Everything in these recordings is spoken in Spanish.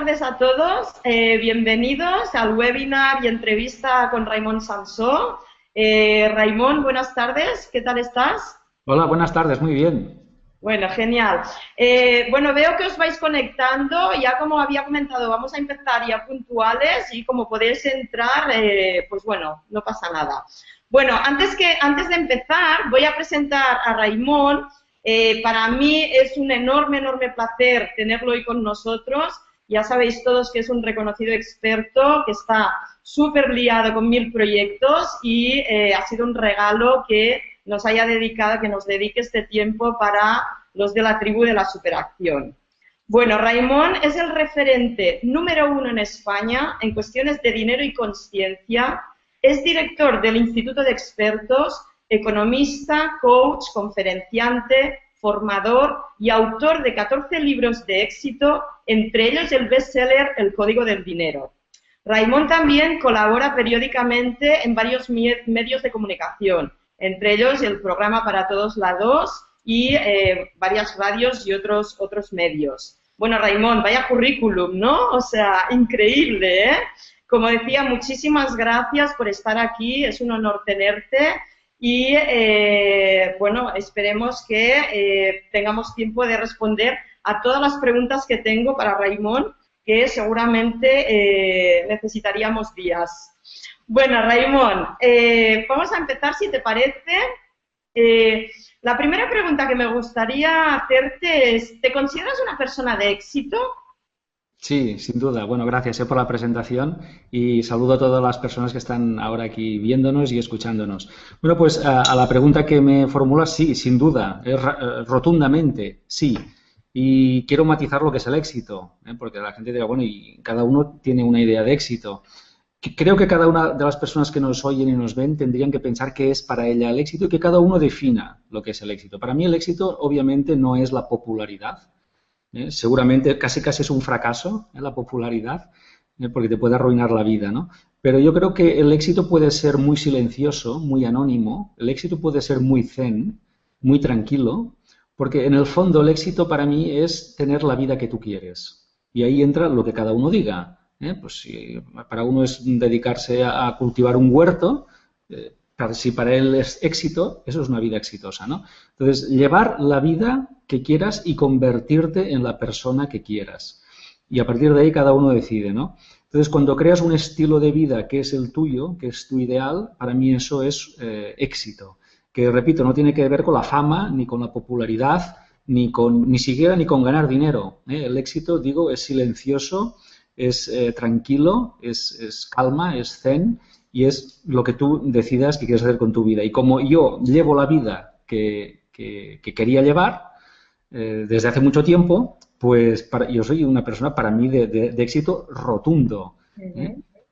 tardes a todos. Bienvenidos al webinar y entrevista con Raimon Sansó. Raimon, buenas tardes. ¿Qué tal estás? Hola, buenas tardes. Muy bien. Bueno, genial. Bueno, veo que os vais conectando. Ya como había comentado, vamos a empezar ya puntuales y como podéis entrar, pues bueno, no pasa nada. Bueno, antes de empezar, voy a presentar a Raimon. Para mí es un enorme placer tenerlo hoy con nosotros. Ya sabéis todos que es un reconocido experto, que está súper liado con 1000 proyectos y ha sido un regalo que nos haya dedicado, que nos dedique este tiempo para los de la tribu de la superacción. Bueno, Raimon es el referente número 1 en España en cuestiones de dinero y consciencia. Es director del Instituto de Expertos, economista, coach, conferenciante, formador y autor de 14 libros de éxito, entre ellos el bestseller El Código del Dinero. Raimon también colabora periódicamente en varios medios de comunicación, entre ellos el programa Para Todos la 2 y varias radios y otros medios. Bueno, Raimon, vaya currículum, ¿no? O sea, increíble, ¿eh? Como decía, muchísimas gracias por estar aquí, es un honor tenerte y, bueno, esperemos que tengamos tiempo de responder a todas las preguntas que tengo para Raimon, que seguramente necesitaríamos días. Bueno, Raimon, vamos a empezar, si te parece. La primera pregunta que me gustaría hacerte es, ¿te consideras una persona de éxito? Sí, sin duda. Bueno, gracias por la presentación y saludo a todas las personas que están ahora aquí viéndonos y escuchándonos. Bueno, pues a la pregunta que me formulas, sí, sin duda, rotundamente, sí. Y quiero matizar lo que es el éxito, porque la gente dirá, bueno, y cada uno tiene una idea de éxito. Creo que cada una de las personas que nos oyen y nos ven tendrían que pensar qué es para ella el éxito y que cada uno defina lo que es el éxito. Para mí el éxito obviamente no es la popularidad. Seguramente casi es un fracaso, la popularidad, porque te puede arruinar la vida, ¿no? Pero yo creo que el éxito puede ser muy silencioso, muy anónimo, el éxito puede ser muy zen, muy tranquilo, porque en el fondo el éxito para mí es tener la vida que tú quieres. Y ahí entra lo que cada uno diga. Pues si para uno es dedicarse a cultivar un huerto, si para él es éxito, eso es una vida exitosa, ¿no? Entonces, llevar la vida que quieras y convertirte en la persona que quieras. Y a partir de ahí cada uno decide, ¿no? Entonces, cuando creas un estilo de vida que es el tuyo, que es tu ideal, para mí eso es éxito. Que, repito, no tiene que ver con la fama, ni con la popularidad, ni siquiera con ganar dinero. El éxito, digo, es silencioso, es tranquilo, es calma, es zen, y es lo que tú decidas que quieres hacer con tu vida. Y como yo llevo la vida que quería llevar desde hace mucho tiempo, pues yo soy una persona para mí de éxito rotundo.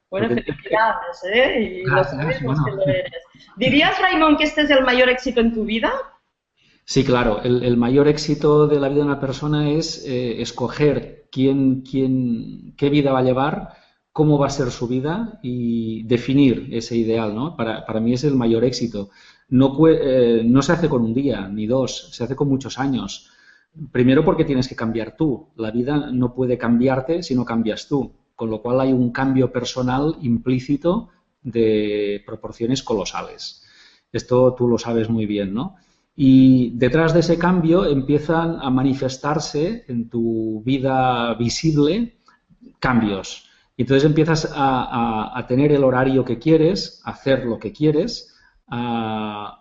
Bueno, Porque, felicidades, ¿eh? Y lo gracias, sabemos que bueno. lo eres. ¿Dirías, Raimon, que este es el mayor éxito en tu vida? Sí, claro, el mayor éxito de la vida de una persona es escoger qué vida va a llevar, cómo va a ser su vida y definir ese ideal, ¿no? Para mí es el mayor éxito. No se hace con un día ni dos, se hace con muchos años. Primero porque tienes que cambiar tú. La vida no puede cambiarte si no cambias tú, con lo cual hay un cambio personal implícito de proporciones colosales. Esto tú lo sabes muy bien, ¿no? Y detrás de ese cambio empiezan a manifestarse en tu vida visible cambios. Y entonces empiezas a tener el horario que quieres, a hacer lo que quieres, a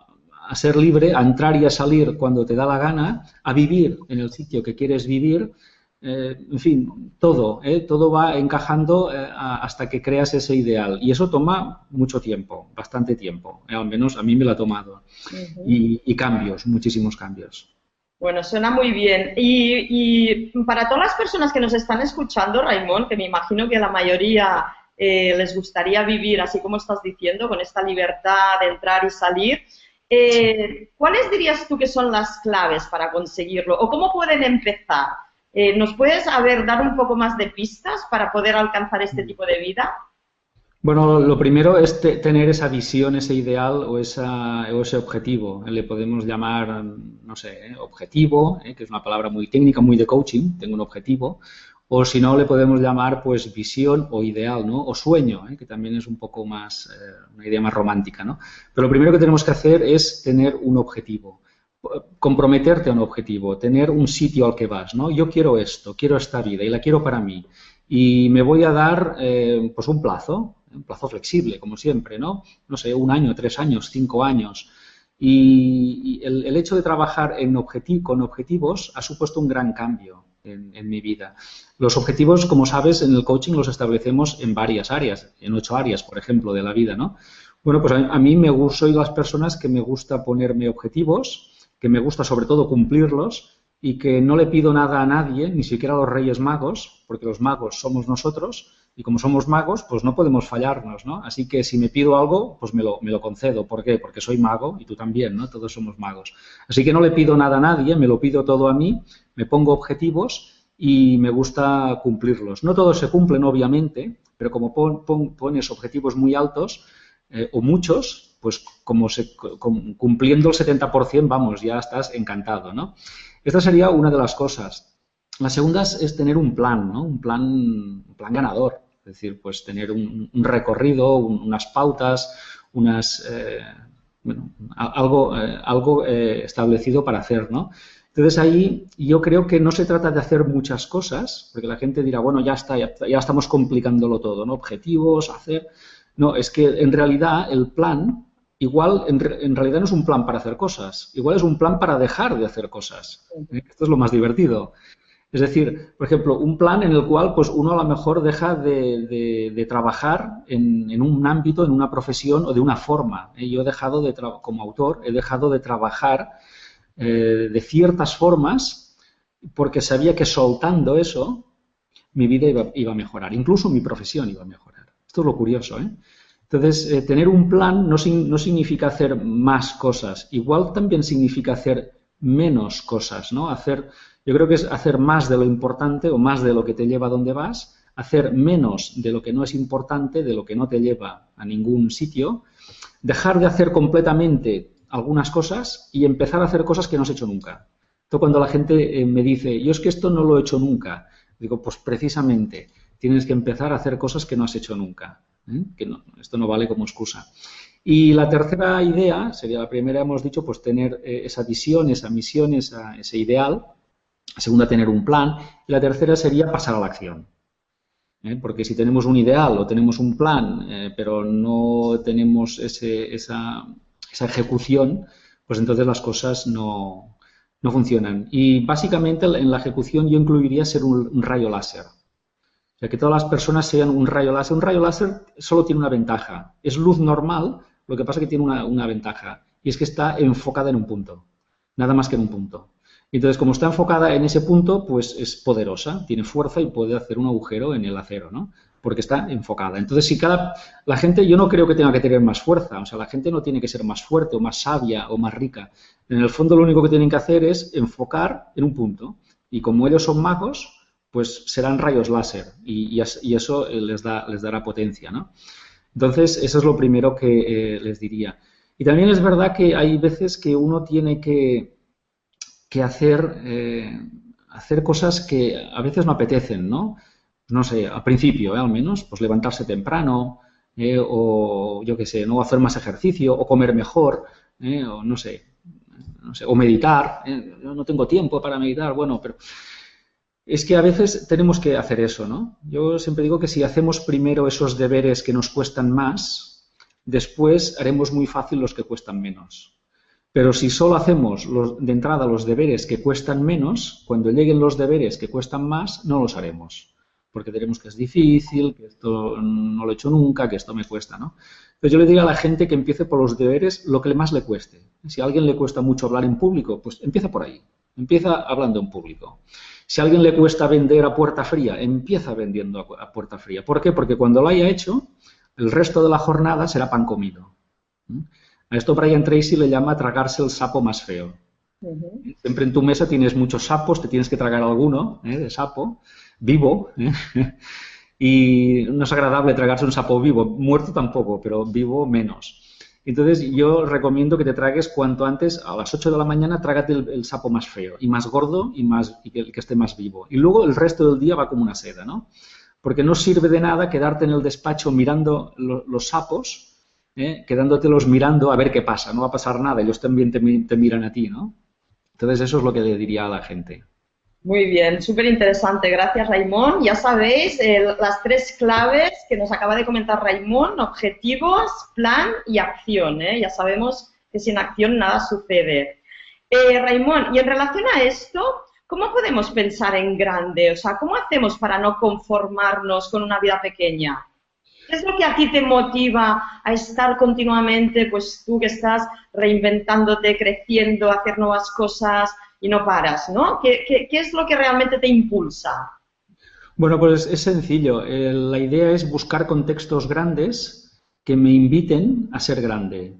ser libre, a entrar y a salir cuando te da la gana, a vivir en el sitio que quieres vivir. En fin, todo va encajando hasta que creas ese ideal. Y eso toma mucho tiempo, bastante tiempo. Al menos a mí me lo ha tomado. Y cambios, muchísimos cambios. Bueno, suena muy bien. Y para todas las personas que nos están escuchando, Raimon, que me imagino que la mayoría les gustaría vivir así como estás diciendo, con esta libertad de entrar y salir, ¿cuáles dirías tú que son las claves para conseguirlo? ¿O cómo pueden empezar? ¿Nos puedes, dar un poco más de pistas para poder alcanzar este tipo de vida? Bueno, lo primero es tener esa visión, ese ideal o ese objetivo. Le podemos llamar, no sé, objetivo, que es una palabra muy técnica, muy de coaching, tengo un objetivo, o si no le podemos llamar pues visión o ideal, ¿no? O sueño, que también es un poco más, una idea más romántica, ¿no? Pero lo primero que tenemos que hacer es tener un objetivo, comprometerte a un objetivo, tener un sitio al que vas, ¿no? Yo quiero esto, quiero esta vida y la quiero para mí y me voy a dar pues un plazo flexible, como siempre, ¿no? No sé, 1 año, 3 años, 5 años. Y el hecho de trabajar con objetivos ha supuesto un gran cambio en mi vida. Los objetivos, como sabes, en el coaching los establecemos en varias áreas, en 8 áreas, por ejemplo, de la vida, ¿no? Bueno, pues a mí soy de las personas que me gusta ponerme objetivos, que me gusta sobre todo cumplirlos y que no le pido nada a nadie, ni siquiera a los Reyes Magos, porque los magos somos nosotros y como somos magos, pues no podemos fallarnos, ¿no? Así que si me pido algo, pues me lo concedo. ¿Por qué? Porque soy mago y tú también, ¿no? Todos somos magos. Así que no le pido nada a nadie, me lo pido todo a mí, me pongo objetivos y me gusta cumplirlos. No todos se cumplen, obviamente, pero como pones objetivos muy altos o muchos, pues cumpliendo el 70%, vamos, ya estás encantado, ¿no? Esta sería una de las cosas. La segunda es tener un plan, ¿no? Un plan ganador. Es decir, pues tener un recorrido, unas pautas, algo establecido para hacer, ¿no? Entonces ahí yo creo que no se trata de hacer muchas cosas, porque la gente dirá, bueno, ya está, ya estamos complicándolo todo, ¿no? Objetivos, hacer... No, es que en realidad el plan, igual en realidad no es un plan para hacer cosas, igual es un plan para dejar de hacer cosas. Esto es lo más divertido. Es decir, por ejemplo, un plan en el cual pues uno a lo mejor deja de trabajar en un ámbito, en una profesión o de una forma. Yo he dejado como autor, he dejado de trabajar de ciertas formas porque sabía que soltando eso mi vida iba a mejorar, incluso mi profesión iba a mejorar. Esto es lo curioso, ¿eh? Entonces, tener un plan no significa hacer más cosas, igual también significa hacer menos cosas, ¿no? Yo creo que es hacer más de lo importante o más de lo que te lleva a donde vas, hacer menos de lo que no es importante, de lo que no te lleva a ningún sitio, dejar de hacer completamente algunas cosas y empezar a hacer cosas que no has hecho nunca. Entonces, cuando la gente me dice, yo es que esto no lo he hecho nunca, digo, pues precisamente tienes que empezar a hacer cosas que no has hecho nunca, que no, esto no vale como excusa. Y la tercera idea, sería la primera, hemos dicho, pues tener esa visión, esa misión, ese ideal. La segunda, tener un plan. Y la tercera sería pasar a la acción. Porque si tenemos un ideal o tenemos un plan, pero no tenemos esa ejecución, pues entonces las cosas no funcionan. Y básicamente en la ejecución yo incluiría ser un rayo láser. O sea, que todas las personas sean un rayo láser. Un rayo láser solo tiene una ventaja. Es luz normal, lo que pasa es que tiene una ventaja. Y es que está enfocada en un punto. Nada más que en un punto. Entonces, como está enfocada en ese punto, pues es poderosa, tiene fuerza y puede hacer un agujero en el acero, ¿no? Porque está enfocada. Entonces, la gente, yo no creo que tenga que tener más fuerza. O sea, la gente no tiene que ser más fuerte o más sabia o más rica. En el fondo, lo único que tienen que hacer es enfocar en un punto. Y como ellos son magos, pues serán rayos láser y eso les dará potencia, ¿no? Entonces, eso es lo primero que les diría. Y también es verdad que hay veces que uno tiene que hacer cosas que a veces no apetecen, ¿no? No sé, al principio, al menos, pues levantarse temprano, o yo qué sé, no hacer más ejercicio, o comer mejor, o no sé, o meditar. Yo no tengo tiempo para meditar, bueno, pero... Es que a veces tenemos que hacer eso, ¿no? Yo siempre digo que si hacemos primero esos deberes que nos cuestan más, después haremos muy fácil los que cuestan menos. Pero si solo hacemos de entrada los deberes que cuestan menos, cuando lleguen los deberes que cuestan más, no los haremos. Porque diremos que es difícil, que esto no lo he hecho nunca, que esto me cuesta, ¿no? Entonces yo le diría a la gente que empiece por los deberes lo que más le cueste. Si a alguien le cuesta mucho hablar en público, pues empieza por ahí. Empieza hablando en público. Si a alguien le cuesta vender a puerta fría, empieza vendiendo a puerta fría. ¿Por qué? Porque cuando lo haya hecho, el resto de la jornada será pan comido. A esto Brian Tracy le llama tragarse el sapo más feo. Siempre en tu mesa tienes muchos sapos, te tienes que tragar alguno de sapo, vivo. Y no es agradable tragarse un sapo vivo, muerto tampoco, pero vivo menos. Entonces yo recomiendo que te tragues cuanto antes, a las 8 de la mañana, trágate el sapo más feo y más gordo y que esté más vivo. Y luego el resto del día va como una seda, ¿no? Porque no sirve de nada quedarte en el despacho mirando los sapos, quedándotelos mirando a ver qué pasa. No va a pasar nada, ellos también te miran a ti, ¿no? Entonces eso es lo que le diría a la gente. Muy bien, súper interesante. Gracias, Raimón. Ya sabéis, las 3 claves que nos acaba de comentar Raimón: objetivos, plan y acción. Ya sabemos que sin acción nada sucede. Raimón, y en relación a esto, ¿cómo podemos pensar en grande? O sea, ¿cómo hacemos para no conformarnos con una vida pequeña? ¿Qué es lo que a ti te motiva a estar continuamente, pues tú que estás reinventándote, creciendo, hacer nuevas cosas y no paras, ¿no? ¿Qué es lo que realmente te impulsa? Bueno, pues es sencillo. La idea es buscar contextos grandes que me inviten a ser grande.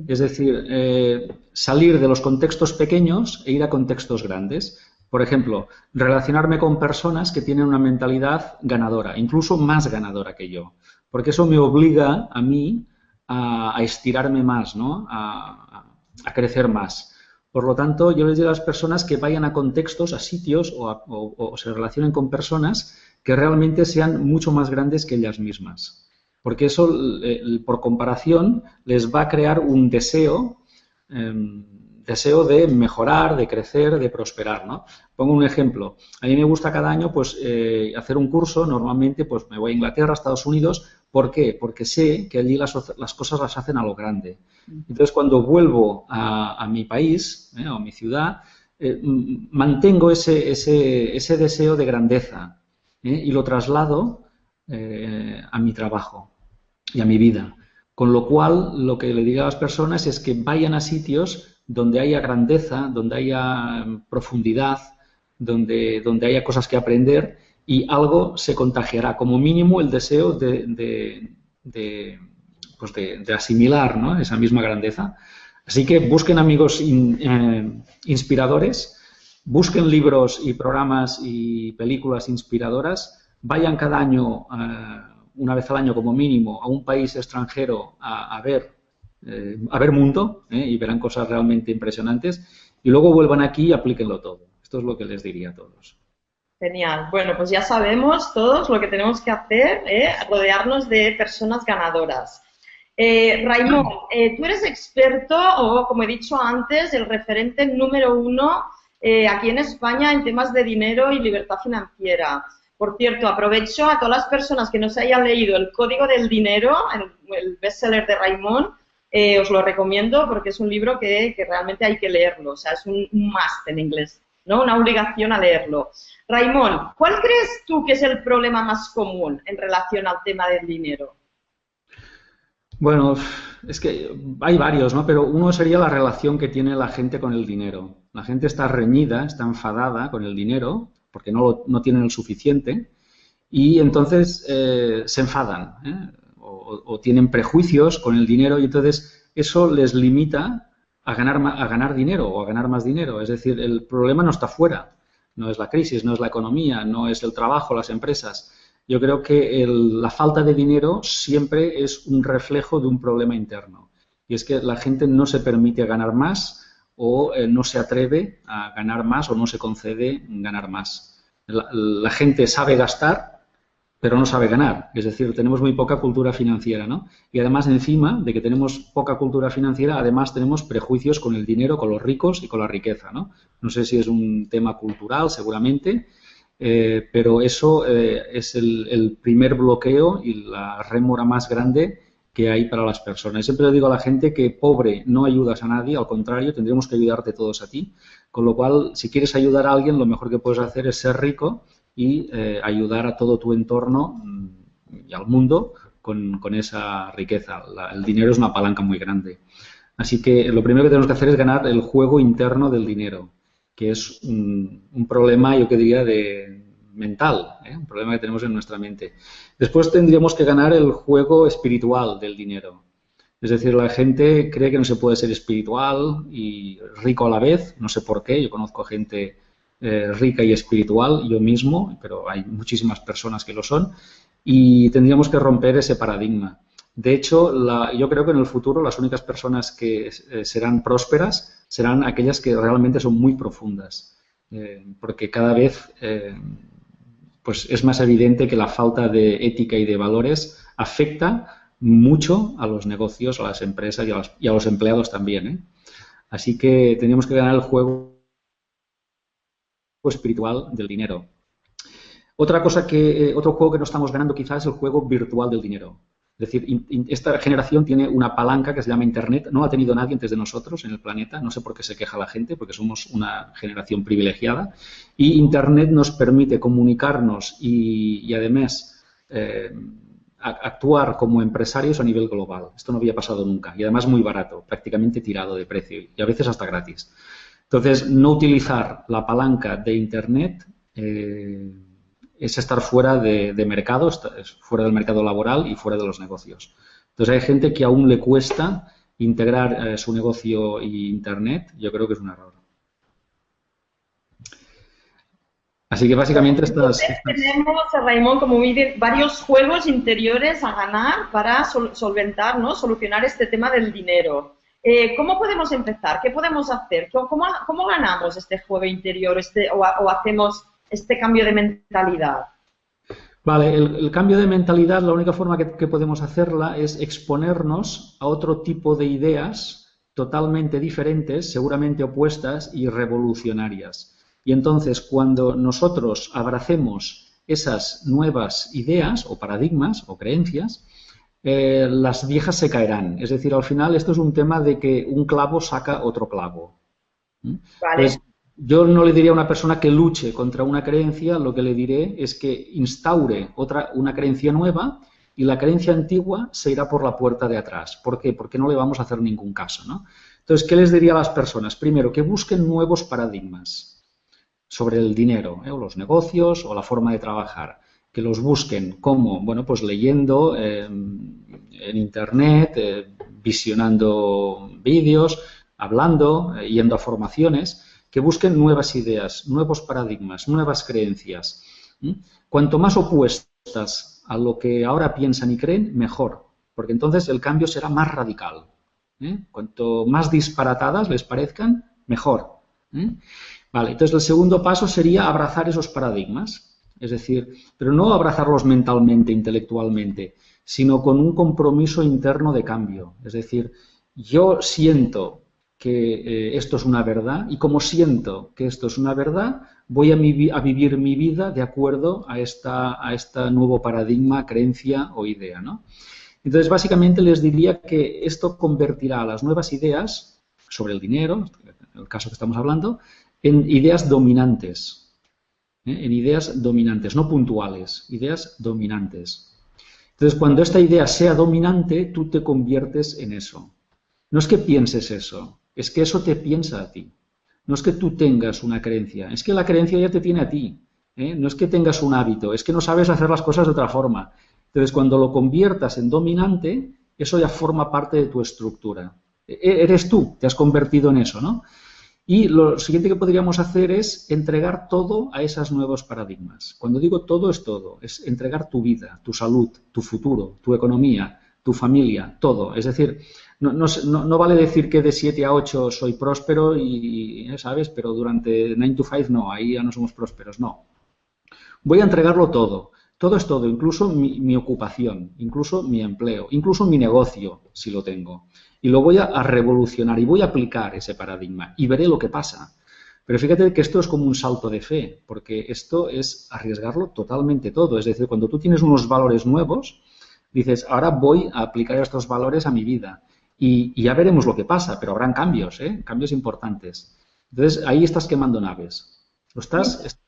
Es decir, salir de los contextos pequeños e ir a contextos grandes. Por ejemplo, relacionarme con personas que tienen una mentalidad ganadora, incluso más ganadora que yo, porque eso me obliga a mí a estirarme más, ¿no? A crecer más. Por lo tanto, yo les digo a las personas que vayan a contextos, a sitios o se relacionen con personas que realmente sean mucho más grandes que ellas mismas. Porque eso, por comparación, les va a crear un deseo de mejorar, de crecer, de prosperar, ¿no? Pongo un ejemplo. A mí me gusta cada año pues, hacer un curso. Normalmente pues, me voy a Inglaterra, a Estados Unidos. ¿Por qué? Porque sé que allí las cosas las hacen a lo grande. Entonces, cuando vuelvo a mi país, o a mi ciudad, mantengo ese deseo de grandeza y lo traslado a mi trabajo y a mi vida. Con lo cual, lo que le digo a las personas es que vayan a sitios donde haya grandeza, donde haya profundidad, donde haya cosas que aprender, y algo se contagiará, como mínimo el deseo de asimilar, ¿no?, esa misma grandeza. Así que busquen amigos inspiradores, busquen libros y programas y películas inspiradoras, vayan cada año, una vez al año como mínimo, a un país extranjero a ver mundo, y verán cosas realmente impresionantes, y luego vuelvan aquí y aplíquenlo todo. Esto es lo que les diría a todos. Genial. Bueno, pues ya sabemos todos lo que tenemos que hacer, rodearnos de personas ganadoras. Raimón, tú eres experto, o como he dicho antes, el referente número 1 aquí en España en temas de dinero y libertad financiera. Por cierto, aprovecho a todas las personas que no se hayan leído El Código del Dinero, el bestseller de Raimón, os lo recomiendo porque es un libro que realmente hay que leerlo, o sea, es un must en inglés, ¿no? Una obligación a leerlo. Raimón, ¿cuál crees tú que es el problema más común en relación al tema del dinero? Bueno, es que hay varios, ¿no? Pero uno sería la relación que tiene la gente con el dinero. La gente está reñida, está enfadada con el dinero porque no tienen el suficiente y entonces se enfadan, o tienen prejuicios con el dinero, y entonces eso les limita a ganar dinero o a ganar más dinero. Es decir, el problema no está fuera, no es la crisis, no es la economía, no es el trabajo, las empresas. Yo creo que la falta de dinero siempre es un reflejo de un problema interno. Y es que la gente no se permite ganar más, o no se atreve a ganar más, o no se concede ganar más. La gente sabe gastar, pero no sabe ganar. Es decir, tenemos muy poca cultura financiera, ¿no? Y además, encima de que tenemos poca cultura financiera, además tenemos prejuicios con el dinero, con los ricos y con la riqueza, ¿no? No sé si es un tema cultural, seguramente, pero eso es el primer bloqueo y la rémora más grande que hay para las personas. Siempre le digo a la gente que pobre no ayudas a nadie, al contrario, tendremos que ayudarte todos a ti. Con lo cual, si quieres ayudar a alguien, lo mejor que puedes hacer es ser rico y ayudar a todo tu entorno y al mundo con esa riqueza. El dinero es una palanca muy grande. Así que lo primero que tenemos que hacer es ganar el juego interno del dinero, que es un problema, yo que diría, mental, un problema que tenemos en nuestra mente. Después tendríamos que ganar el juego espiritual del dinero. Es decir, la gente cree que no se puede ser espiritual y rico a la vez, no sé por qué, yo conozco a gente rica y espiritual, yo mismo, pero hay muchísimas personas que lo son, y tendríamos que romper ese paradigma. De hecho, yo creo que en el futuro las únicas personas que serán prósperas serán aquellas que realmente son muy profundas, porque cada vez pues es más evidente que la falta de ética y de valores afecta mucho a los negocios, a las empresas y a los empleados también, ¿eh? Así que tenemos que ganar el juego espiritual del dinero. Otro juego que no estamos ganando quizás es el juego virtual del dinero. Es decir, esta generación tiene una palanca que se llama Internet. No la ha tenido nadie antes de nosotros en el planeta. No sé por qué se queja la gente, porque somos una generación privilegiada. Y Internet nos permite comunicarnos y además actuar como empresarios a nivel global. Esto no había pasado nunca. Y además muy barato, prácticamente tirado de precio y a veces hasta gratis. Entonces, no utilizar la palanca de Internet es estar fuera de mercado, fuera del mercado laboral y fuera de los negocios. Entonces hay gente que aún le cuesta integrar su negocio y Internet. Yo creo que es un error. Así que básicamente tenemos, Raimon, como varios juegos interiores a ganar para solventar, ¿no? Solucionar este tema del dinero. ¿Cómo podemos empezar? ¿Qué podemos hacer? ¿Cómo ganamos este juego interior o hacemos este cambio de mentalidad? Vale, el cambio de mentalidad, la única forma que podemos hacerla es exponernos a otro tipo de ideas totalmente diferentes, seguramente opuestas y revolucionarias. Y entonces, cuando nosotros abracemos esas nuevas ideas o paradigmas o creencias, las viejas se caerán. Es decir, al final esto es un tema de que un clavo saca otro clavo. Vale. Pues, yo no le diría a una persona que luche contra una creencia, lo que le diré es que instaure una creencia nueva y la creencia antigua se irá por la puerta de atrás. ¿Por qué? Porque no le vamos a hacer ningún caso, ¿no? Entonces, ¿qué les diría a las personas? Primero, que busquen nuevos paradigmas sobre el dinero, o los negocios o la forma de trabajar. Que los busquen, ¿cómo? Bueno, pues leyendo en Internet, visionando vídeos, hablando, yendo a formaciones. Que busquen nuevas ideas, nuevos paradigmas, nuevas creencias. Cuanto más opuestas a lo que ahora piensan y creen, mejor, porque entonces el cambio será más radical. Cuanto más disparatadas les parezcan, mejor. Vale, entonces el segundo paso sería abrazar esos paradigmas, es decir, pero no abrazarlos mentalmente, intelectualmente, sino con un compromiso interno de cambio. Es decir, yo siento que esto es una verdad y como siento que esto es una verdad, voy a vivir mi vida de acuerdo a este nuevo paradigma, creencia o idea, ¿no? Entonces, básicamente les diría que esto convertirá a las nuevas ideas sobre el dinero, en el caso que estamos hablando, en ideas dominantes, en ideas dominantes, no puntuales, ideas dominantes. Entonces, cuando esta idea sea dominante, tú te conviertes en eso. No es que pienses eso, es que eso te piensa a ti. No es que tú tengas una creencia, es que la creencia ya te tiene a ti. No es que tengas un hábito, es que no sabes hacer las cosas de otra forma. Entonces, cuando lo conviertas en dominante, eso ya forma parte de tu estructura. Eres tú, te has convertido en eso, ¿no? Y lo siguiente que podríamos hacer es entregar todo a esos nuevos paradigmas. Cuando digo todo, es entregar tu vida, tu salud, tu futuro, tu economía, tu familia, todo. Es decir, no vale decir que de 7 a 8 soy próspero y ¿sabes? Pero durante 9 to 5 no, ahí ya no somos prósperos, no. Voy a entregarlo todo. Todo es todo, incluso mi ocupación, incluso mi empleo, incluso mi negocio, si lo tengo. Y lo voy a revolucionar y voy a aplicar ese paradigma y veré lo que pasa. Pero fíjate que esto es como un salto de fe, porque esto es arriesgarlo totalmente todo. Es decir, cuando tú tienes unos valores nuevos, dices, ahora voy a aplicar estos valores a mi vida. Y ya veremos lo que pasa, pero habrán cambios, cambios importantes. Entonces, ahí estás quemando naves. ¿Lo estás?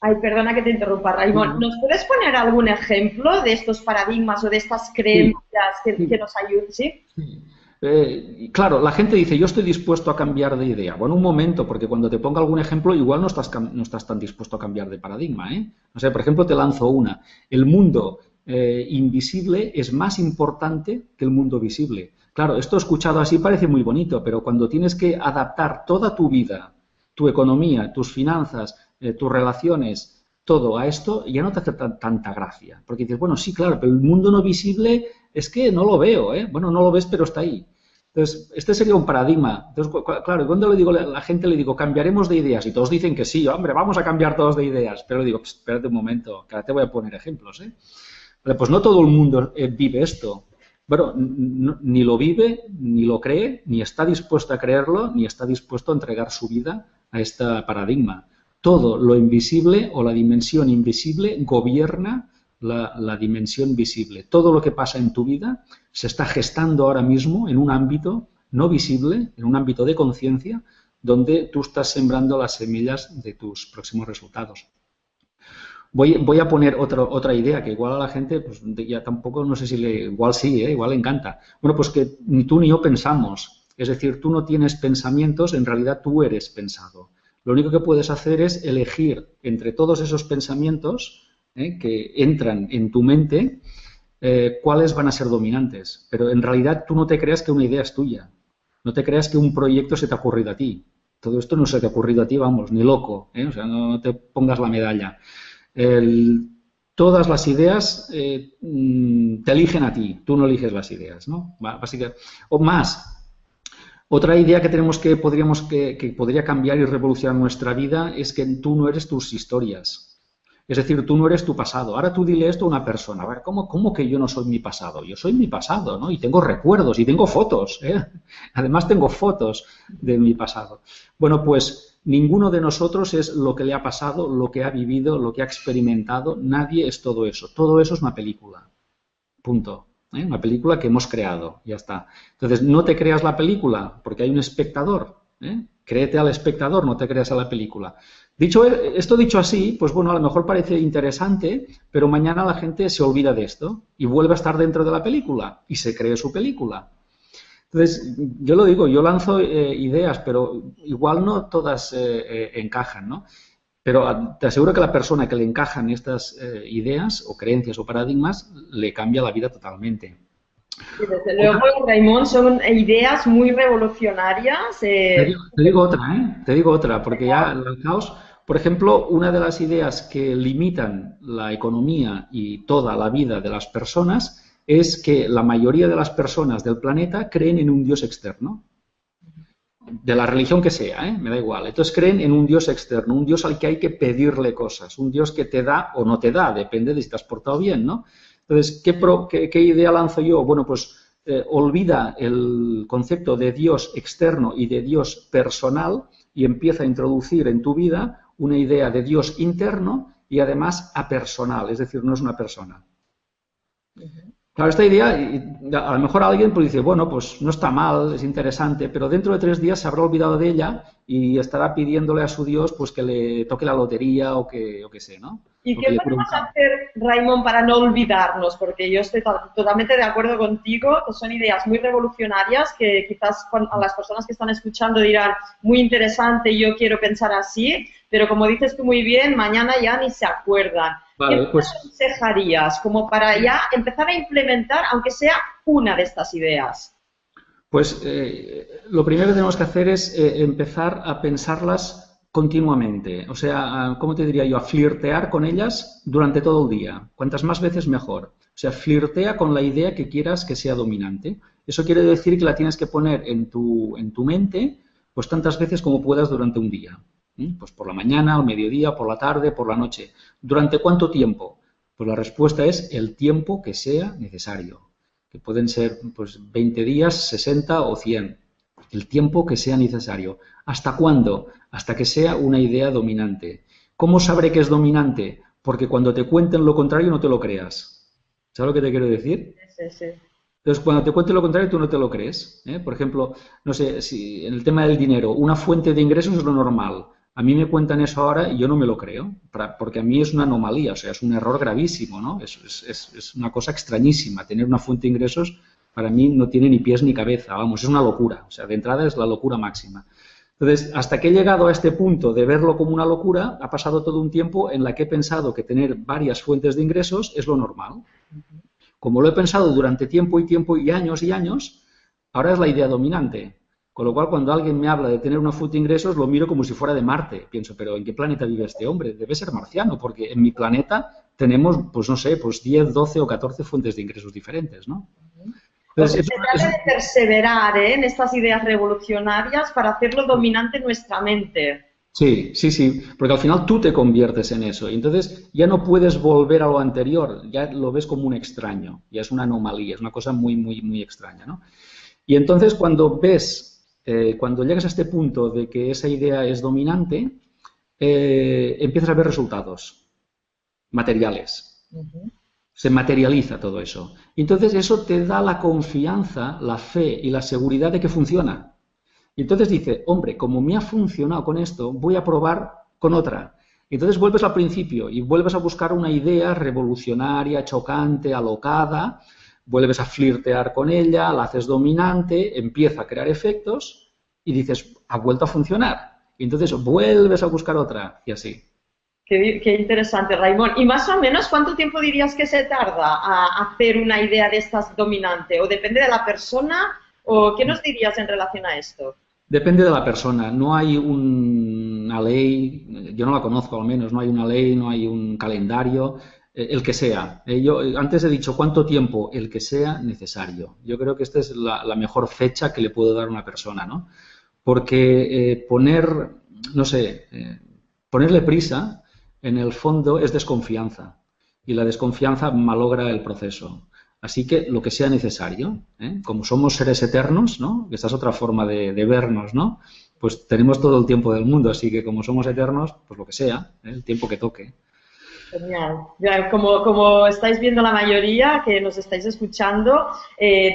Ay, perdona que te interrumpa, Raimon. ¿Nos puedes poner algún ejemplo de estos paradigmas o de estas creencias que nos ayuden? ¿Sí? Claro, la gente dice, yo estoy dispuesto a cambiar de idea. Bueno, un momento, porque cuando te ponga algún ejemplo, igual no estás tan dispuesto a cambiar de paradigma, No sé, por ejemplo, te lanzo una. El mundo invisible es más importante que el mundo visible. Claro, esto escuchado así parece muy bonito, pero cuando tienes que adaptar toda tu vida, tu economía, tus finanzas, tus relaciones, todo a esto, ya no te hace tanta gracia. Porque dices, bueno, sí, claro, pero el mundo no visible es que no lo veo, ¿eh? Bueno, no lo ves, pero está ahí. Entonces, este sería un paradigma. Entonces, claro, cuando le digo a la gente, le digo, cambiaremos de ideas, y todos dicen que sí, hombre, vamos a cambiar todos de ideas, pero le digo, espérate un momento, que ahora te voy a poner ejemplos, ¿eh? Vale, pues no todo el mundo vive esto. Bueno, ni lo vive, ni lo cree, ni está dispuesto a creerlo, ni está dispuesto a entregar su vida a este paradigma. Todo lo invisible o la dimensión invisible gobierna la dimensión visible. Todo lo que pasa en tu vida se está gestando ahora mismo en un ámbito no visible, en un ámbito de conciencia, donde tú estás sembrando las semillas de tus próximos resultados. Voy a poner otra idea que igual a la gente, pues ya tampoco, no sé si igual sí, igual le encanta. Bueno, pues que ni tú ni yo pensamos. Es decir, tú no tienes pensamientos, en realidad tú eres pensado. Lo único que puedes hacer es elegir entre todos esos pensamientos que entran en tu mente, cuáles van a ser dominantes. Pero en realidad tú no te creas que una idea es tuya. No te creas que un proyecto se te ha ocurrido a ti. Todo esto no se te ha ocurrido a ti, vamos, ni loco. O sea, no te pongas la medalla. Todas las ideas te eligen a ti, tú no eliges las ideas, ¿no? Básicamente, o más, otra idea que tenemos que podría cambiar y revolucionar nuestra vida es que tú no eres tus historias. Es decir, tú no eres tu pasado. Ahora tú dile esto a una persona. A ver, ¿cómo que yo no soy mi pasado? Yo soy mi pasado, ¿no? Y tengo recuerdos y tengo fotos, ¿eh? Además tengo fotos de mi pasado. Bueno, pues ninguno de nosotros es lo que le ha pasado, lo que ha vivido, lo que ha experimentado. Nadie es todo eso. Todo eso es una película. Punto. Una película que hemos creado. Ya está. Entonces, no te creas la película porque hay un espectador. Créete al espectador, no te creas a la película. Esto dicho así, pues bueno, a lo mejor parece interesante, pero mañana la gente se olvida de esto y vuelve a estar dentro de la película y se cree su película. Entonces, yo lo digo, yo lanzo ideas, pero igual no todas encajan, ¿no? Pero te aseguro que a la persona que le encajan estas ideas o creencias o paradigmas le cambia la vida totalmente. Sí, desde luego, Raimon, son ideas muy revolucionarias. Te digo otra, ¿eh? Te digo otra, porque ya el caos, por ejemplo, una de las ideas que limitan la economía y toda la vida de las personas es que la mayoría de las personas del planeta creen en un Dios externo, de la religión que sea, me da igual. Entonces creen en un Dios externo, un Dios al que hay que pedirle cosas, un Dios que te da o no te da, depende de si te has portado bien, ¿no? Entonces, ¿qué idea lanzo yo? Bueno, pues olvida el concepto de Dios externo y de Dios personal y empieza a introducir en tu vida una idea de Dios interno y además apersonal, es decir, no es una persona. Claro, esta idea, a lo mejor alguien pues dice, bueno, pues no está mal, es interesante, pero dentro de 3 días se habrá olvidado de ella y estará pidiéndole a su Dios pues que le toque la lotería o que sé, ¿no? ¿Y qué podemos hacer, Raimon, para no olvidarnos? Porque yo estoy totalmente de acuerdo contigo, que son ideas muy revolucionarias que quizás a las personas que están escuchando dirán, muy interesante, yo quiero pensar así, pero como dices tú muy bien, mañana ya ni se acuerdan. Vale, ¿Qué aconsejarías como para ya empezar a implementar, aunque sea una de estas ideas? Pues lo primero que tenemos que hacer es empezar a pensarlas continuamente. O sea, ¿cómo te diría yo? A flirtear con ellas durante todo el día. Cuantas más veces mejor. O sea, flirtea con la idea que quieras que sea dominante. Eso quiere decir que la tienes que poner en tu mente pues tantas veces como puedas durante un día. Pues por la mañana, al mediodía, por la tarde, por la noche. ¿Durante cuánto tiempo? Pues la respuesta es el tiempo que sea necesario. Que pueden ser pues 20 días, 60 o 100. El tiempo que sea necesario. ¿Hasta cuándo? Hasta que sea una idea dominante. ¿Cómo sabré que es dominante? Porque cuando te cuenten lo contrario no te lo creas. ¿Sabes lo que te quiero decir? Sí, sí. Entonces, cuando te cuenten lo contrario, tú no te lo crees. Por ejemplo, no sé, si en el tema del dinero, una fuente de ingresos es lo normal. A mí me cuentan eso ahora y yo no me lo creo, porque a mí es una anomalía, o sea, es un error gravísimo, ¿no? Es una cosa extrañísima. Tener una fuente de ingresos para mí no tiene ni pies ni cabeza, vamos, es una locura. O sea, de entrada es la locura máxima. Entonces, hasta que he llegado a este punto de verlo como una locura, ha pasado todo un tiempo en la que he pensado que tener varias fuentes de ingresos es lo normal. Como lo he pensado durante tiempo y años, ahora es la idea dominante. Con lo cual, cuando alguien me habla de tener una fuente de ingresos, lo miro como si fuera de Marte. Pienso, pero ¿en qué planeta vive este hombre? Debe ser marciano, porque en mi planeta tenemos, pues no sé, pues 10, 12 o 14 fuentes de ingresos diferentes, ¿no? O sea, Entonces, se trata de perseverar, ¿eh?, en estas ideas revolucionarias para hacerlo dominante en nuestra mente. sí, sí, sí, porque al final tú te conviertes en eso y entonces ya no puedes volver a lo anterior, ya lo ves como un extraño, ya es una anomalía, es una cosa muy, muy, muy extraña, ¿no? Y entonces cuando ves, cuando llegas a este punto de que esa idea es dominante, empiezas a ver resultados materiales. Ujú. Se materializa todo eso. Y entonces eso te da la confianza, la fe y la seguridad de que funciona. Y entonces dice, hombre, como me ha funcionado con esto, voy a probar con otra. Y entonces vuelves al principio y vuelves a buscar una idea revolucionaria, chocante, alocada, vuelves a flirtear con ella, la haces dominante, empieza a crear efectos y dices, ha vuelto a funcionar. Y entonces vuelves a buscar otra y así. Qué interesante, Raimón. ¿Y más o menos cuánto tiempo dirías que se tarda a hacer una idea de estas dominante? ¿O depende de la persona? ¿O qué nos dirías en relación a esto? Depende de la persona, no hay una ley, yo no la conozco al menos, no hay una ley, no hay un calendario, el que sea. Yo antes he dicho cuánto tiempo, el que sea necesario. Yo creo que esta es la mejor fecha que le puedo dar a una persona, ¿no? Porque no sé, ponerle prisa, en el fondo es desconfianza y la desconfianza malogra el proceso. Así que lo que sea necesario, ¿eh? Como somos seres eternos, ¿no? Esta es otra forma de vernos, ¿no? Pues tenemos todo el tiempo del mundo, así que como somos eternos, pues lo que sea, ¿eh? El tiempo que toque. Genial. Ya, como estáis viendo la mayoría que nos estáis escuchando,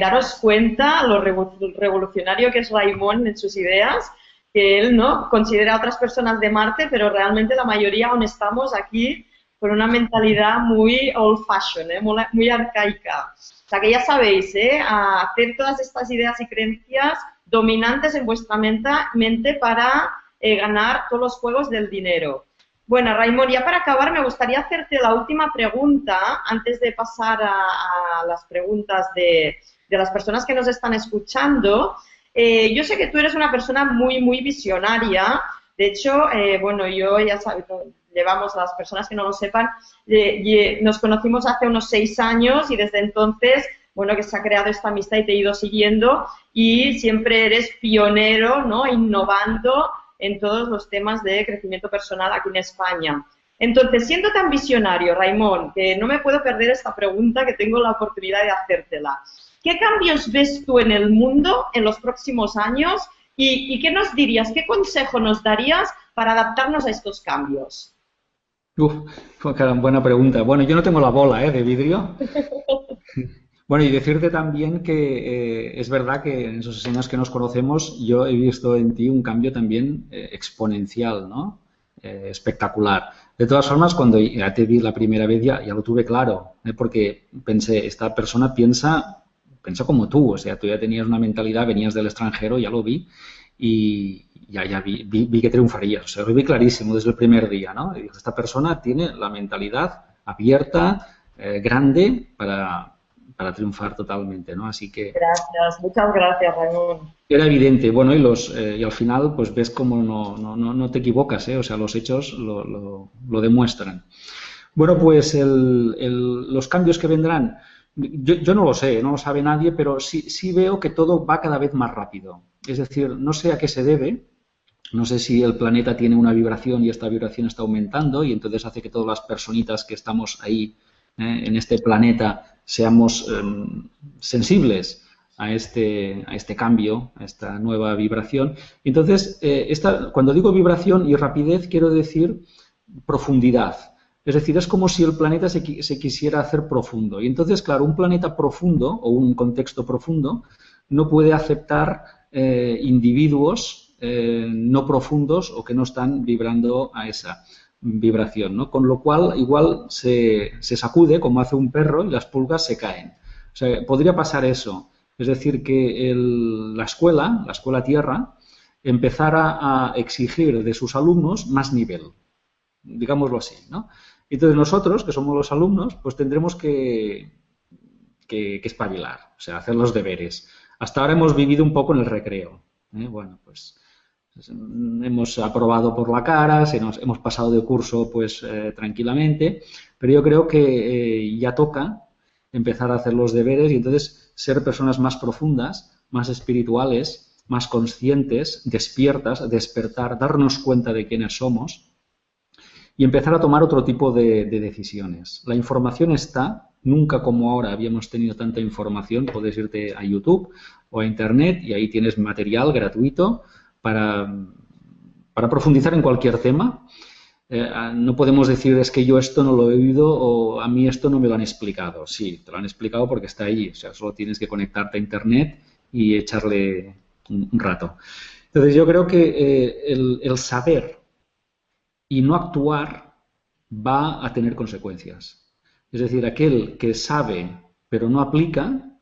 daros cuenta lo revolucionario que es Raimón en sus ideas, que él no considera a otras personas de Marte, pero realmente la mayoría aún estamos aquí con una mentalidad muy old fashion, muy arcaica. O sea que ya sabéis, a hacer todas estas ideas y creencias dominantes en vuestra mente para ganar todos los juegos del dinero. Bueno, Raimón, ya para acabar me gustaría hacerte la última pregunta antes de pasar a las preguntas de las personas que nos están escuchando. Yo sé que tú eres una persona muy, muy visionaria. De hecho, bueno, yo ya sabes, llevamos a las personas que no lo sepan, nos conocimos hace unos 6 años y desde entonces, bueno, que se ha creado esta amistad y te he ido siguiendo y siempre eres pionero, ¿no?, innovando en todos los temas de crecimiento personal aquí en España. Entonces, siendo tan visionario, Raimón, que no me puedo perder esta pregunta, que tengo la oportunidad de hacértela. ¿Qué cambios ves tú en el mundo en los próximos años y qué nos dirías, qué consejo nos darías para adaptarnos a estos cambios? Uf, buena pregunta. Bueno, yo no tengo la bola, de vidrio. Bueno, y decirte también que es verdad que en esos años que nos conocemos yo he visto en ti un cambio también exponencial, ¿no? Espectacular. De todas formas, cuando ya te vi la primera vez ya lo tuve claro, porque pensé, esta persona piensa como tú, o sea, tú ya tenías una mentalidad, venías del extranjero, ya lo vi, y ya vi que triunfarías, o sea, lo vi clarísimo desde el primer día, ¿no? Y dije, esta persona tiene la mentalidad abierta, grande, para triunfar totalmente, ¿no? Así que Gracias, muchas gracias, Raimón. era evidente, bueno, y al final pues ves cómo no te equivocas, ¿eh? O sea, los hechos lo demuestran. Bueno, pues los cambios que vendrán, yo no lo sé, no lo sabe nadie, pero sí veo que todo va cada vez más rápido. Es decir, no sé a qué se debe, no sé si el planeta tiene una vibración y esta vibración está aumentando y entonces hace que todas las personitas que estamos ahí en este planeta seamos sensibles a este cambio, a esta nueva vibración. Entonces, cuando digo vibración y rapidez, quiero decir profundidad. Es decir, es como si el planeta se quisiera hacer profundo. Y entonces, claro, un planeta profundo o un contexto profundo no puede aceptar individuos no profundos o que no están vibrando a esa vibración, ¿no? Con lo cual, igual se sacude como hace un perro y las pulgas se caen. O sea, podría pasar eso. Es decir, que la escuela Tierra, empezara a exigir de sus alumnos más nivel, digámoslo así, ¿no? Entonces nosotros, que somos los alumnos, pues tendremos que espabilar, o sea, hacer los deberes. Hasta ahora hemos vivido un poco en el recreo, ¿eh? Bueno, pues hemos aprobado por la cara, hemos pasado de curso pues tranquilamente, pero yo creo que ya toca empezar a hacer los deberes y entonces ser personas más profundas, más espirituales, más conscientes, despiertas, despertar, darnos cuenta de quiénes somos y empezar a tomar otro tipo de decisiones. La información está, nunca como ahora habíamos tenido tanta información, puedes irte a YouTube o a Internet y ahí tienes material gratuito para profundizar en cualquier tema. No podemos decir es que yo esto no lo he oído o a mí esto no me lo han explicado. Sí, te lo han explicado porque está ahí. O sea, solo tienes que conectarte a Internet y echarle un rato. Entonces yo creo que el saber y no actuar va a tener consecuencias. Es decir, aquel que sabe pero no aplica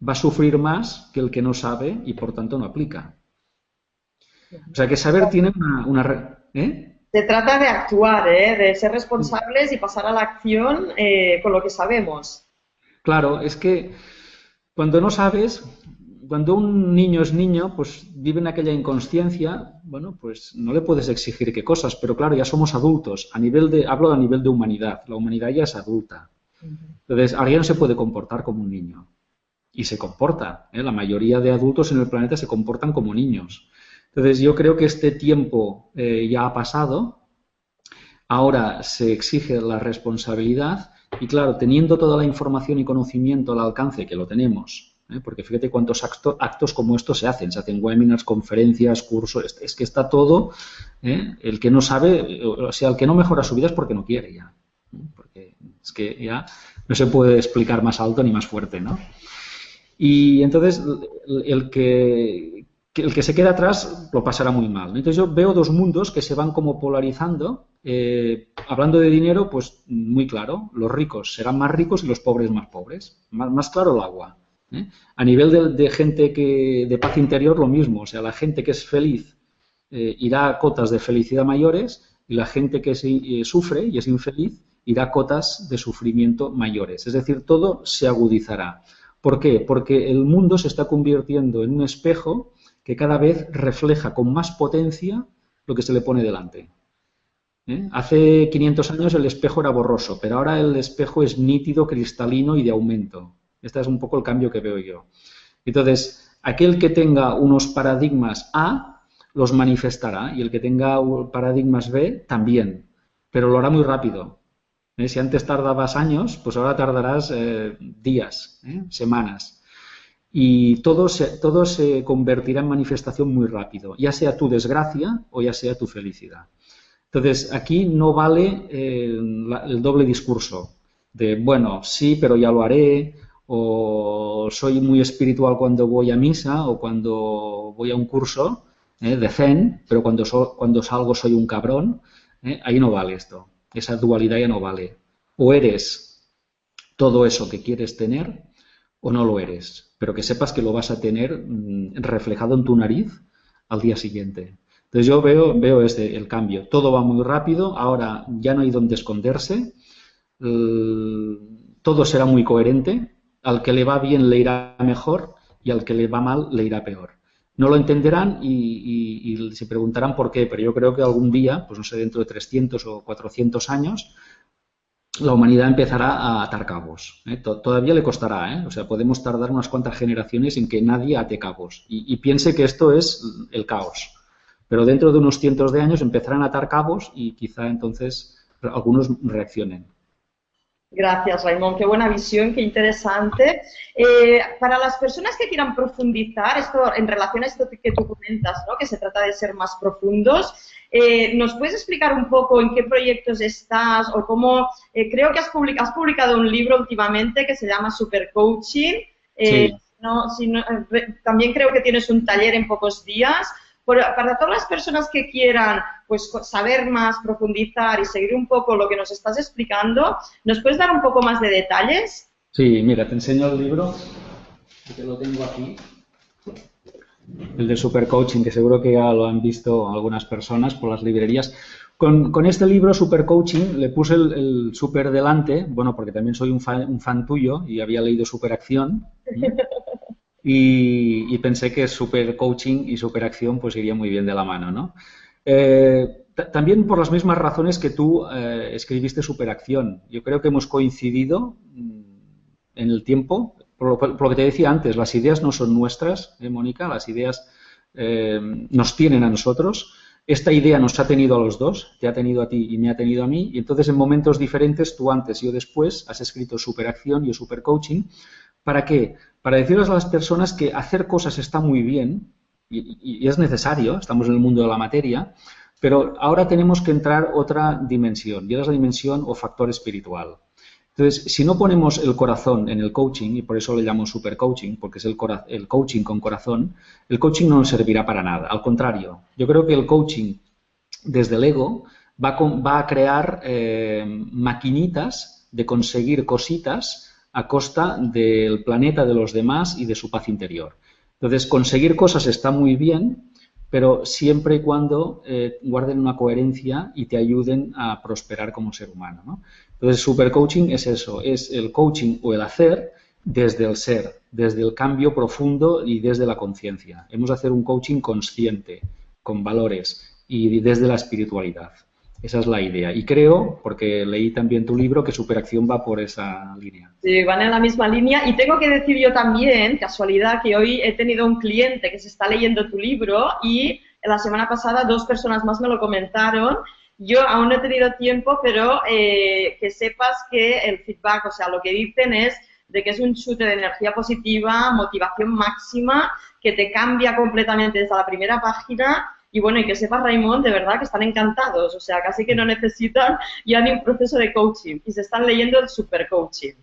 va a sufrir más que el que no sabe y por tanto no aplica. O sea que saber tiene ¿eh? Se trata de actuar, de ser responsables y pasar a la acción con lo que sabemos. Claro, es que cuando no sabes, cuando un niño es niño, pues vive en aquella inconsciencia, bueno, pues no le puedes exigir qué cosas, pero claro, ya somos adultos, hablo a nivel de humanidad, la humanidad ya es adulta. Entonces, ahora ya no se puede comportar como un niño. Y se comporta, la mayoría de adultos en el planeta se comportan como niños. Entonces, yo creo que este tiempo ya ha pasado, ahora se exige la responsabilidad y, claro, teniendo toda la información y conocimiento al alcance, que lo tenemos, porque fíjate cuántos actos como estos se hacen webinars, conferencias, cursos, es que está todo, el que no sabe, o sea, el que no mejora su vida es porque no quiere ya, porque es que ya no se puede explicar más alto ni más fuerte, ¿no? Y entonces el que se queda atrás lo pasará muy mal, ¿no? Entonces yo veo dos mundos que se van como polarizando. Hablando de dinero, pues muy claro, los ricos serán más ricos y los pobres más pobres. Más claro el agua. A nivel de gente de paz interior, lo mismo. O sea, la gente que es feliz irá a cotas de felicidad mayores y la gente que sufre y es infeliz irá a cotas de sufrimiento mayores. Es decir, todo se agudizará. ¿Por qué? Porque el mundo se está convirtiendo en un espejo que cada vez refleja con más potencia lo que se le pone delante. Hace 500 años el espejo era borroso, pero ahora el espejo es nítido, cristalino y de aumento. Este es un poco el cambio que veo yo. Entonces, aquel que tenga unos paradigmas A los manifestará y el que tenga paradigmas B también, pero lo hará muy rápido. Si antes tardabas años, pues ahora tardarás días, semanas. Y todo se convertirá en manifestación muy rápido, ya sea tu desgracia o ya sea tu felicidad. Entonces, aquí no vale el doble discurso de, bueno, sí, pero ya lo haré, o soy muy espiritual cuando voy a misa o cuando voy a un curso de Zen, pero cuando salgo soy un cabrón. Ahí no vale esto. Esa dualidad ya no vale. O eres todo eso que quieres tener o no lo eres, pero que sepas que lo vas a tener reflejado en tu nariz al día siguiente. Entonces yo veo el cambio. Todo va muy rápido, ahora ya no hay donde esconderse, todo será muy coherente, al que le va bien le irá mejor y al que le va mal le irá peor. No lo entenderán y se preguntarán por qué, pero yo creo que algún día, pues no sé, dentro de 300 o 400 años, la humanidad empezará a atar cabos. Todavía le costará, o sea, podemos tardar unas cuantas generaciones en que nadie ate cabos y piense que esto es el caos. Pero dentro de unos cientos de años empezarán a atar cabos y quizá entonces algunos reaccionen. Gracias, Raimon. Qué buena visión, qué interesante. Para las personas que quieran profundizar esto en relación a esto que tú comentas, ¿no? Que se trata de ser más profundos, ¿nos puedes explicar un poco en qué proyectos estás o cómo? Creo que has publicado un libro últimamente que se llama Super Coaching. Sí. También creo que tienes un taller en pocos días. Para todas las personas que quieran pues, saber más, profundizar y seguir un poco lo que nos estás explicando, ¿nos puedes dar un poco más de detalles? Sí, mira, te enseño el libro, que lo tengo aquí, el de Super Coaching, que seguro que ya lo han visto algunas personas por las librerías. Con este libro, Super Coaching, le puse el super delante, bueno, porque también soy un fan tuyo y había leído Superacción. Y pensé que super coaching y superacción pues iría muy bien de la mano, ¿no? También por las mismas razones que tú escribiste superacción. Yo creo que hemos coincidido en el tiempo, por lo que te decía antes, las ideas no son nuestras, Mónica, las ideas nos tienen a nosotros. Esta idea nos ha tenido a los dos, te ha tenido a ti y me ha tenido a mí, y entonces en momentos diferentes, tú antes y yo después, has escrito Superacción y yo Supercoaching. ¿Para qué? Para decirles a las personas que hacer cosas está muy bien y es necesario, estamos en el mundo de la materia, pero ahora tenemos que entrar otra dimensión, y es la dimensión o factor espiritual. Entonces, si no ponemos el corazón en el coaching, y por eso le llamo supercoaching, porque es el coaching con corazón, el coaching no nos servirá para nada. Al contrario, yo creo que el coaching desde el ego va a crear maquinitas de conseguir cositas a costa del planeta, de los demás y de su paz interior. Entonces, conseguir cosas está muy bien, pero siempre y cuando guarden una coherencia y te ayuden a prosperar como ser humano, ¿no? Entonces, supercoaching es eso, es el coaching o el hacer desde el ser, desde el cambio profundo y desde la conciencia. Hemos de hacer un coaching consciente, con valores y desde la espiritualidad. Esa es la idea. Y creo, porque leí también tu libro, que Superacción va por esa línea. Sí, van en la misma línea. Y tengo que decir yo también, casualidad, que hoy he tenido un cliente que se está leyendo tu libro y la semana pasada 2 personas más me lo comentaron. Yo aún no he tenido tiempo, pero que sepas que el feedback, o sea, lo que dicen es de que es un chute de energía positiva, motivación máxima, que te cambia completamente desde la primera página. Y bueno, y que sepas, Raimon, de verdad que están encantados, o sea, casi que no necesitan ya ni un proceso de coaching y se están leyendo el supercoaching.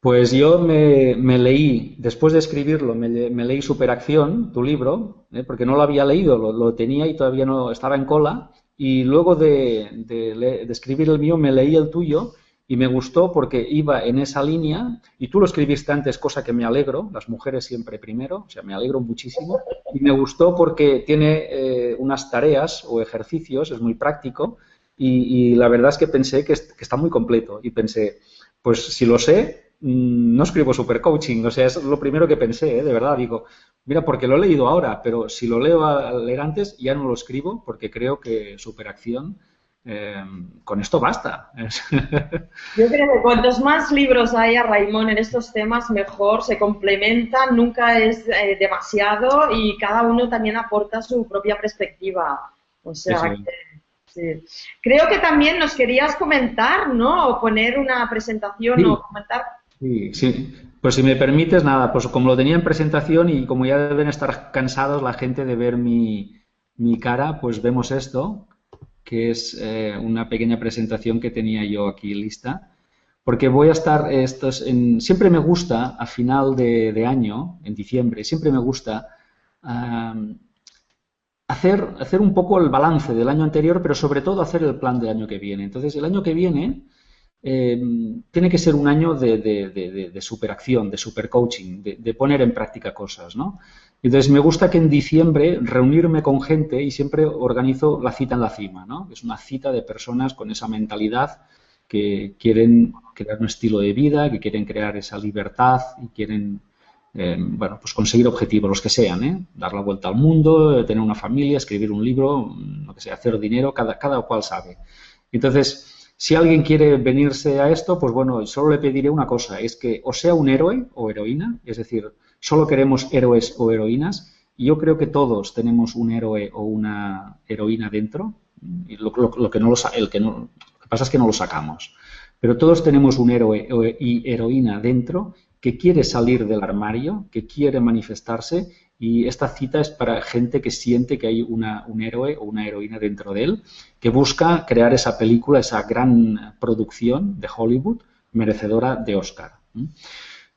Pues yo me leí, después de escribirlo, me leí Superacción, tu libro, porque no lo había leído, lo tenía y todavía no estaba en cola, y luego de escribir el mío me leí el tuyo y me gustó porque iba en esa línea, y tú lo escribiste antes, cosa que me alegro, las mujeres siempre primero, o sea, me alegro muchísimo, y me gustó porque tiene unas tareas o ejercicios, es muy práctico, y la verdad es que pensé que está muy completo, y pensé, pues si lo sé, no escribo supercoaching, o sea, es lo primero que pensé, de verdad, digo, mira, porque lo he leído ahora, pero si lo leo al leer antes, ya no lo escribo, porque creo que Superacción, con esto basta. Yo creo que cuantos más libros haya, Raimon, en estos temas, mejor, se complementan, nunca es demasiado y cada uno también aporta su propia perspectiva. O sea, Sí, sí. sí. Creo que también nos querías comentar, ¿no? O poner una presentación o Sí, comentar. sí, sí. Pues si me permites, nada, pues como lo tenía en presentación y como ya deben estar cansados la gente de ver mi cara, pues vemos esto, que es una pequeña presentación que tenía yo aquí lista, porque voy a estar, siempre me gusta a final de año, en diciembre, siempre me gusta hacer un poco el balance del año anterior, pero sobre todo hacer el plan del año que viene. Entonces, el año que viene tiene que ser un año de superacción, de supercoaching, de poner en práctica cosas, ¿no? Entonces, me gusta que en diciembre reunirme con gente y siempre organizo la cita en la cima, ¿no? Es una cita de personas con esa mentalidad que quieren crear un estilo de vida, que quieren crear esa libertad y quieren, bueno, pues conseguir objetivos, los que sean, ¿eh? Dar la vuelta al mundo, tener una familia, escribir un libro, lo que sea, hacer dinero, cada cual sabe. Entonces, si alguien quiere venirse a esto, pues bueno, solo le pediré una cosa, es que o sea un héroe o heroína, es decir, solo queremos héroes o heroínas, y yo creo que todos tenemos un héroe o una heroína dentro, y lo que pasa es que no lo sacamos, pero todos tenemos un héroe y heroína dentro que quiere salir del armario, que quiere manifestarse, y esta cita es para gente que siente que hay un héroe o una heroína dentro de él, que busca crear esa película, esa gran producción de Hollywood merecedora de Oscar.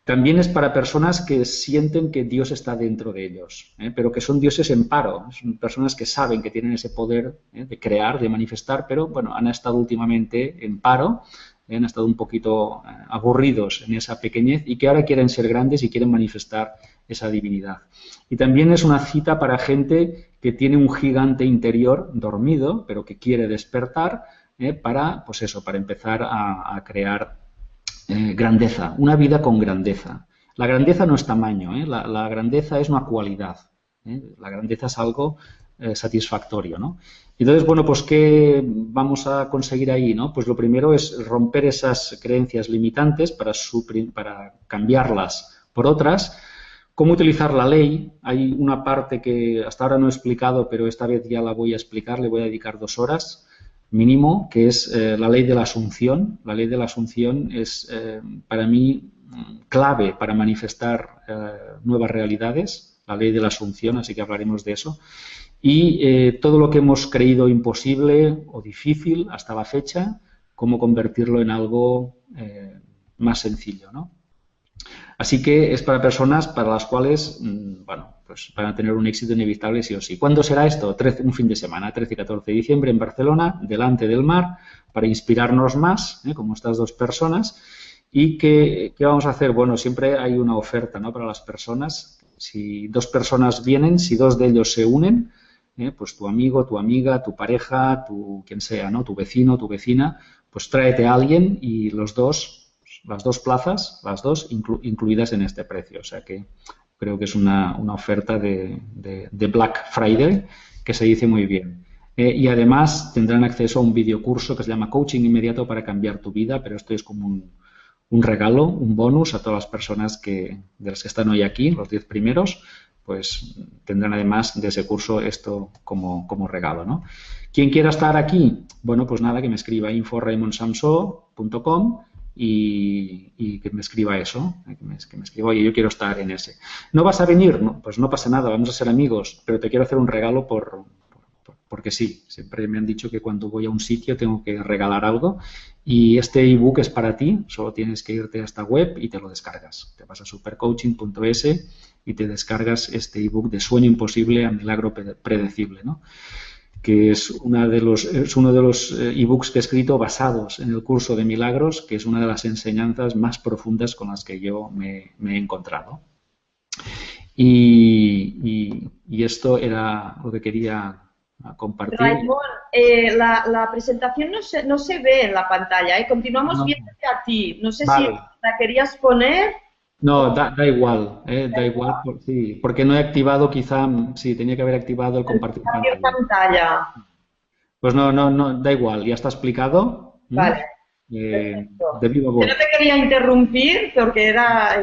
También es para personas que sienten que Dios está dentro de ellos, pero que son dioses en paro, son personas que saben que tienen ese poder de crear, de manifestar, pero bueno, han estado últimamente en paro, han estado un poquito aburridos en esa pequeñez y que ahora quieren ser grandes y quieren manifestar esa divinidad. Y también es una cita para gente que tiene un gigante interior dormido, pero que quiere despertar para, pues eso, para empezar a crear grandeza, una vida con grandeza. La grandeza no es tamaño, la grandeza es una cualidad. La grandeza es algo satisfactorio, ¿no? Entonces, bueno, pues ¿qué vamos a conseguir ahí, no? Pues lo primero es romper esas creencias limitantes para cambiarlas por otras. Cómo utilizar la ley. Hay una parte que hasta ahora no he explicado, pero esta vez ya la voy a explicar, le voy a dedicar 2 horas mínimo, que es la ley de la asunción. La ley de la asunción es para mí clave para manifestar nuevas realidades, la ley de la asunción, así que hablaremos de eso. Y todo lo que hemos creído imposible o difícil hasta la fecha, cómo convertirlo en algo más sencillo, ¿no? Así que es para personas para las cuales, bueno, pues van a tener un éxito inevitable sí o sí. ¿Cuándo será esto? Un fin de semana, 13 y 14 de diciembre en Barcelona, delante del mar, para inspirarnos más, como estas 2 personas. ¿Y qué vamos a hacer? Bueno, siempre hay una oferta, ¿no?, para las personas. Si 2 personas vienen, si 2 de ellos se unen, pues tu amigo, tu amiga, tu pareja, quien sea, ¿no?, tu vecino, tu vecina, pues tráete a alguien y las 2 plazas, las 2 incluidas en este precio. O sea que creo que es una oferta de Black Friday que se dice muy bien. Y además tendrán acceso a un videocurso que se llama Coaching Inmediato para Cambiar tu Vida, pero esto es como un regalo, un bonus a todas las personas de las que están hoy aquí, los 10 primeros, pues tendrán además de ese curso esto como regalo, ¿no? ¿Quién quiera estar aquí? Bueno, pues nada, que me escriba info@raimonsamso.com y que me escriba eso, que me escriba, oye, yo quiero estar en ese. ¿No vas a venir? No, pues no pasa nada, vamos a ser amigos, pero te quiero hacer un regalo porque sí. Siempre me han dicho que cuando voy a un sitio tengo que regalar algo y este ebook es para ti, solo tienes que irte a esta web y te lo descargas. Te vas a supercoaching.es y te descargas este ebook de Sueño Imposible a Milagro Predecible, ¿no?, que es uno de los ebooks que he escrito basados en el curso de milagros, que es una de las enseñanzas más profundas con las que yo me he encontrado. Y esto era lo que quería compartir. Raimon, la presentación no se ve en la pantalla, continuamos viéndote a ti. No sé si la querías poner. No, da igual, da igual, sí, porque no he activado quizá, sí, tenía que haber activado el compartir pantalla. Pues no, da igual, ya está explicado. Vale. De viva voz. Yo no te quería interrumpir porque era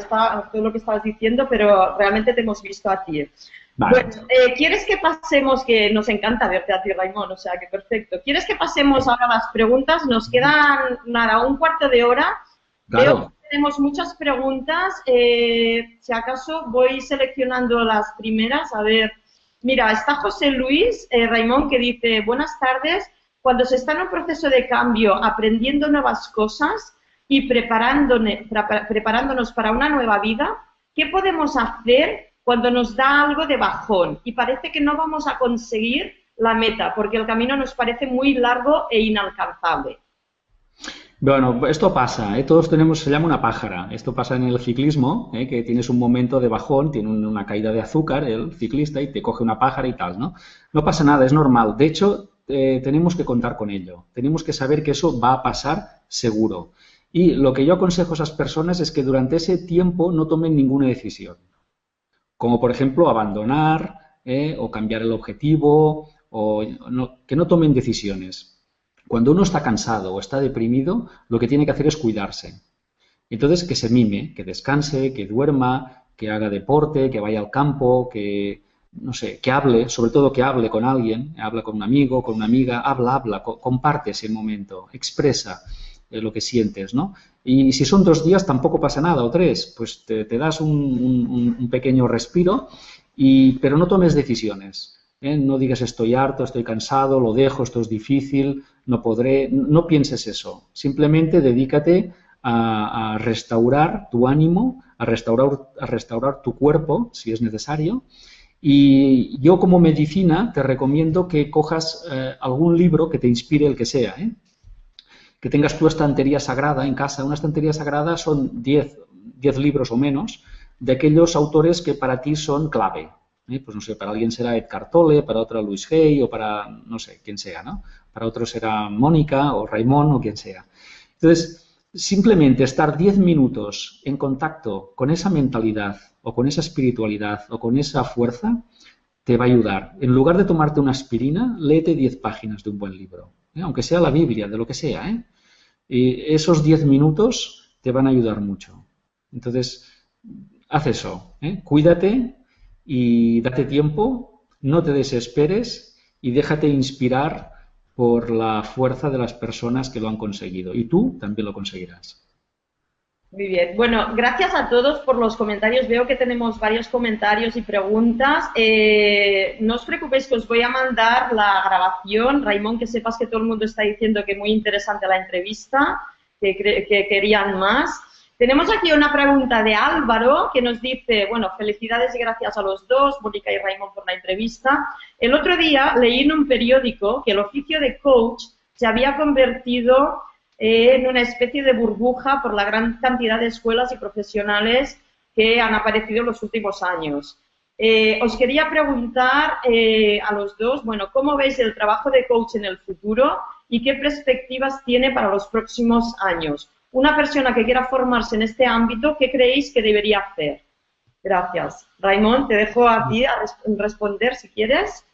todo lo que estabas diciendo, pero realmente te hemos visto a ti. Vale. Bueno, ¿quieres que pasemos, que nos encanta verte a ti, Raimon, o sea, que perfecto. ¿Quieres que pasemos ahora a las preguntas? Nos quedan, nada, un cuarto de hora. Claro. Veo que tenemos muchas preguntas. Si acaso voy seleccionando las primeras. A ver, mira, está José Luis, Raimon, que dice, buenas tardes. Cuando se está en un proceso de cambio, aprendiendo nuevas cosas y preparándonos para una nueva vida, ¿qué podemos hacer cuando nos da algo de bajón y parece que no vamos a conseguir la meta porque el camino nos parece muy largo e inalcanzable? Bueno, esto pasa, todos tenemos, se llama una pájara. Esto pasa en el ciclismo, que tienes un momento de bajón, tiene una caída de azúcar el ciclista y te coge una pájara y tal, ¿no? No pasa nada, es normal. De hecho, tenemos que contar con ello. Tenemos que saber que eso va a pasar seguro. Y lo que yo aconsejo a esas personas es que durante ese tiempo no tomen ninguna decisión. Como, por ejemplo, abandonar o cambiar el objetivo, o que no tomen decisiones. Cuando uno está cansado o está deprimido, lo que tiene que hacer es cuidarse. Entonces, que se mime, que descanse, que duerma, que haga deporte, que vaya al campo, que, no sé, que hable, sobre todo que hable con alguien, habla con un amigo, con una amiga, habla, comparte ese momento, expresa lo que sientes, ¿no? Y si son 2 días tampoco pasa nada, o 3, pues te das un pequeño respiro, pero no tomes decisiones. No digas estoy harto, estoy cansado, lo dejo, esto es difícil, no podré, no pienses eso. Simplemente dedícate a restaurar tu ánimo, a restaurar tu cuerpo, si es necesario. Y yo como medicina te recomiendo que cojas algún libro que te inspire, el que sea, que tengas tu estantería sagrada en casa. Una estantería sagrada son 10 libros o menos de aquellos autores que para ti son clave. Pues no sé, para alguien será Eckhart Tolle, para otro Luis Hay o para, no sé, quien sea, ¿no? Para otro será Mónica o Raimon o quien sea. Entonces, simplemente estar 10 minutos en contacto con esa mentalidad o con esa espiritualidad o con esa fuerza te va a ayudar. En lugar de tomarte una aspirina, léete 10 páginas de un buen libro, aunque sea la Biblia, de lo que sea. Y esos 10 minutos te van a ayudar mucho. Entonces, haz eso, ¿eh? Cuídate y date tiempo, no te desesperes y déjate inspirar por la fuerza de las personas que lo han conseguido. Y tú también lo conseguirás. Muy bien. Bueno, gracias a todos por los comentarios. Veo que tenemos varios comentarios y preguntas. No os preocupéis que os voy a mandar la grabación. Raimón, que sepas que todo el mundo está diciendo que muy interesante la entrevista, que querían más. Tenemos aquí una pregunta de Álvaro que nos dice, bueno, felicidades y gracias a los dos, Mónica y Raimón, por la entrevista. El otro día leí en un periódico que el oficio de coach se había convertido en una especie de burbuja por la gran cantidad de escuelas y profesionales que han aparecido en los últimos años. Os quería preguntar a los dos, bueno, ¿cómo veis el trabajo de coach en el futuro y qué perspectivas tiene para los próximos años? Una persona que quiera formarse en este ámbito, ¿qué creéis que debería hacer? Gracias. Raimón, te dejo a ti a responder si quieres.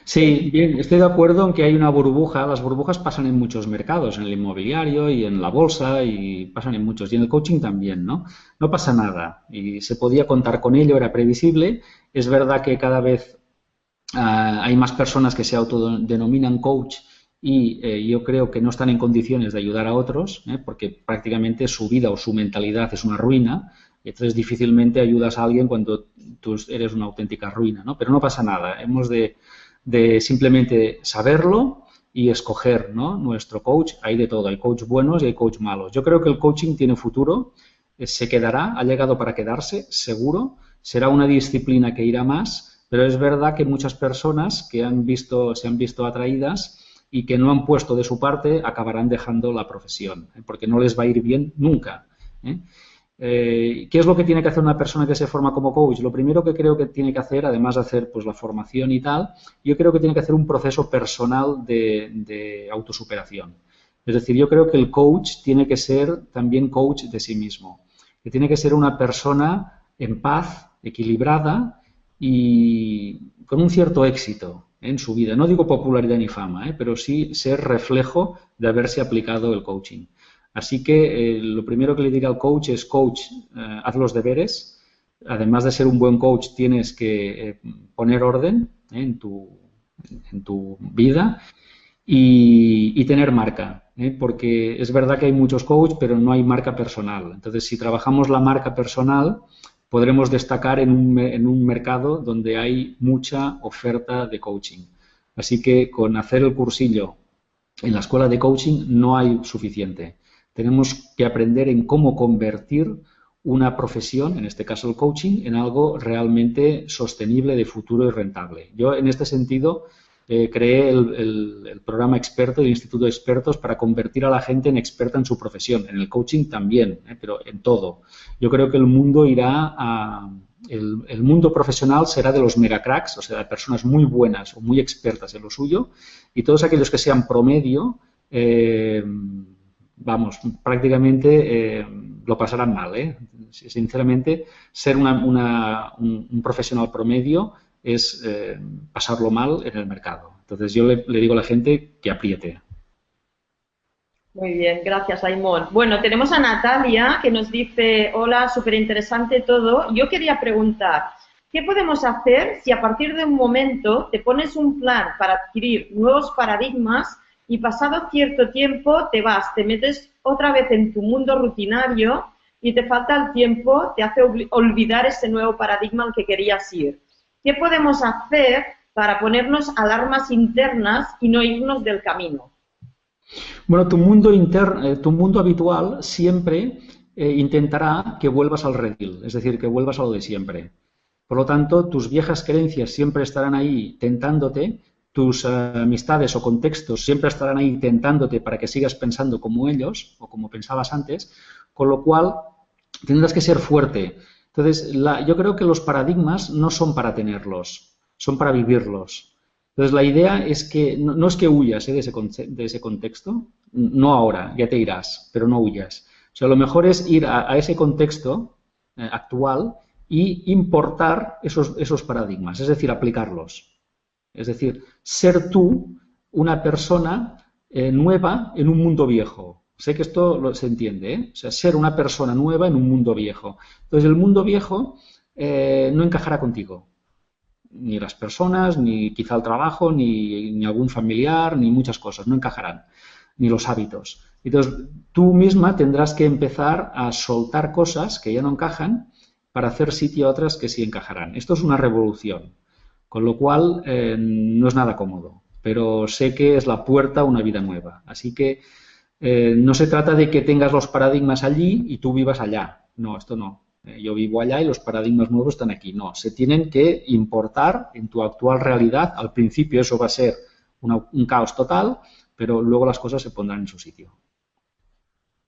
Sí, bien, estoy de acuerdo en que hay una burbuja. Las burbujas pasan en muchos mercados, en el inmobiliario y en la bolsa y pasan en muchos. Y en el coaching también, ¿no? No pasa nada y se podía contar con ello, era previsible. Es verdad que cada vez hay más personas que se autodenominan coach y yo creo que no están en condiciones de ayudar a otros, porque prácticamente su vida o su mentalidad es una ruina. Entonces difícilmente ayudas a alguien cuando tú eres una auténtica ruina, ¿no? Pero no pasa nada. Hemos de simplemente saberlo y escoger, ¿no? Nuestro coach. Hay de todo, hay coach buenos y hay coach malos. Yo creo que el coaching tiene futuro, se quedará, ha llegado para quedarse, seguro, será una disciplina que irá más, pero es verdad que muchas personas que se han visto atraídas y que no han puesto de su parte acabarán dejando la profesión, porque no les va a ir bien nunca, ¿eh? ¿Qué es lo que tiene que hacer una persona que se forma como coach? Lo primero que creo que tiene que hacer, además de hacer pues, la formación y tal, yo creo que tiene que hacer un proceso personal de autosuperación. Es decir, yo creo que el coach tiene que ser también coach de sí mismo, que tiene que ser una persona en paz, equilibrada y con un cierto éxito en su vida. No digo popularidad ni fama, pero sí ser reflejo de haberse aplicado el coaching. Así que lo primero que le diría al coach es, coach, haz los deberes. Además de ser un buen coach, tienes que poner orden en tu vida y tener marca, porque es verdad que hay muchos coaches, pero no hay marca personal. Entonces, si trabajamos la marca personal, podremos destacar en un mercado donde hay mucha oferta de coaching. Así que con hacer el cursillo en la escuela de coaching no hay suficiente. Tenemos que aprender en cómo convertir una profesión, en este caso el coaching, en algo realmente sostenible, de futuro y rentable. Yo, en este sentido, creé el programa experto, el Instituto de Expertos, para convertir a la gente en experta en su profesión. En el coaching también, pero en todo. Yo creo que el mundo irá a... El mundo profesional será de los megacracks, o sea, de personas muy buenas o muy expertas en lo suyo, y todos aquellos que sean promedio, vamos, prácticamente lo pasarán mal, ¿eh? Sinceramente, ser un profesional promedio es pasarlo mal en el mercado. Entonces yo le digo a la gente que apriete. Muy bien, gracias, Aimón. Bueno, tenemos a Natalia que nos dice, hola, súper interesante todo. Yo quería preguntar, ¿qué podemos hacer si a partir de un momento te pones un plan para adquirir nuevos paradigmas y pasado cierto tiempo te vas, te metes otra vez en tu mundo rutinario y te falta el tiempo, te hace olvidar ese nuevo paradigma al que querías ir? ¿Qué podemos hacer para ponernos alarmas internas y no irnos del camino? Bueno, tu mundo habitual siempre intentará que vuelvas al redil, es decir, que vuelvas a lo de siempre. Por lo tanto, tus viejas creencias siempre estarán ahí tentándote, tus amistades o contextos siempre estarán ahí tentándote para que sigas pensando como ellos o como pensabas antes, con lo cual tendrás que ser fuerte. Entonces, yo creo que los paradigmas no son para tenerlos, son para vivirlos. Entonces, la idea es que no es que huyas de ese contexto, no ahora, ya te irás, pero no huyas. O sea, lo mejor es ir a ese contexto actual y importar esos paradigmas, es decir, aplicarlos. Es decir, ser tú una persona nueva en un mundo viejo. Sé que esto se entiende, ¿eh? O sea, ser una persona nueva en un mundo viejo. Entonces, el mundo viejo no encajará contigo. Ni las personas, ni quizá el trabajo, ni algún familiar, ni muchas cosas. No encajarán. Ni los hábitos. Entonces, tú misma tendrás que empezar a soltar cosas que ya no encajan para hacer sitio a otras que sí encajarán. Esto es una revolución. Con lo cual, no es nada cómodo. Pero sé que es la puerta a una vida nueva. Así que no se trata de que tengas los paradigmas allí y tú vivas allá. No, esto no. Yo vivo allá y los paradigmas nuevos están aquí. No, se tienen que importar en tu actual realidad. Al principio eso va a ser un caos total, pero luego las cosas se pondrán en su sitio.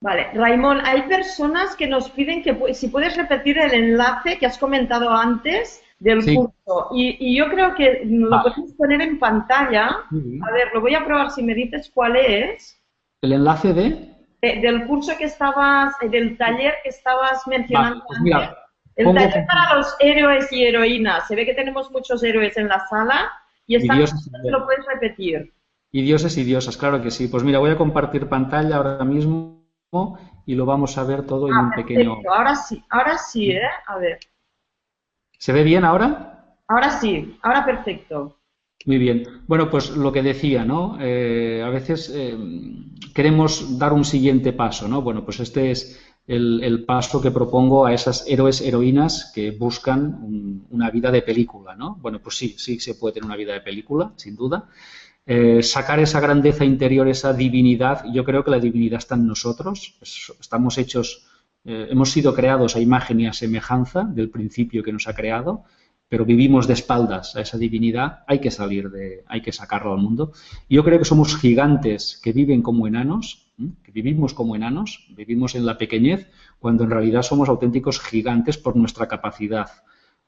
Vale, Raimón, hay personas que nos piden que si puedes repetir el enlace que has comentado antes del Sí. curso. Y yo creo que lo Vale. podemos poner en pantalla. A ver, lo voy a probar si me dices cuál es. El enlace de... Del curso que estabas, del taller que estabas mencionando Vale, pues antes. mira, El pongo... taller para los héroes y heroínas. Se ve que tenemos muchos héroes en la sala y Y esta dioses lo puedes repetir. y dioses y diosas, claro que sí. Pues mira, voy a compartir pantalla ahora mismo y lo vamos a ver todo en Ah, un pequeño... perfecto. Ahora sí, ¿eh? A ver. ¿Se ve bien ahora? Ahora sí, ahora perfecto. Muy bien. Bueno, pues lo que decía, ¿no? A veces queremos dar un siguiente paso, ¿no? Bueno, pues este es el paso que propongo a esas héroes, heroínas que buscan una vida de película, ¿no? Bueno, pues sí, sí se puede tener una vida de película, sin duda. Sacar esa grandeza interior, esa divinidad, yo creo que la divinidad está en nosotros, estamos hechos, hemos sido creados a imagen y a semejanza del principio que nos ha creado, pero vivimos de espaldas a esa divinidad, hay que hay que sacarlo al mundo. Yo creo que somos gigantes que viven como enanos, que vivimos como enanos, vivimos en la pequeñez, cuando en realidad somos auténticos gigantes por nuestra capacidad.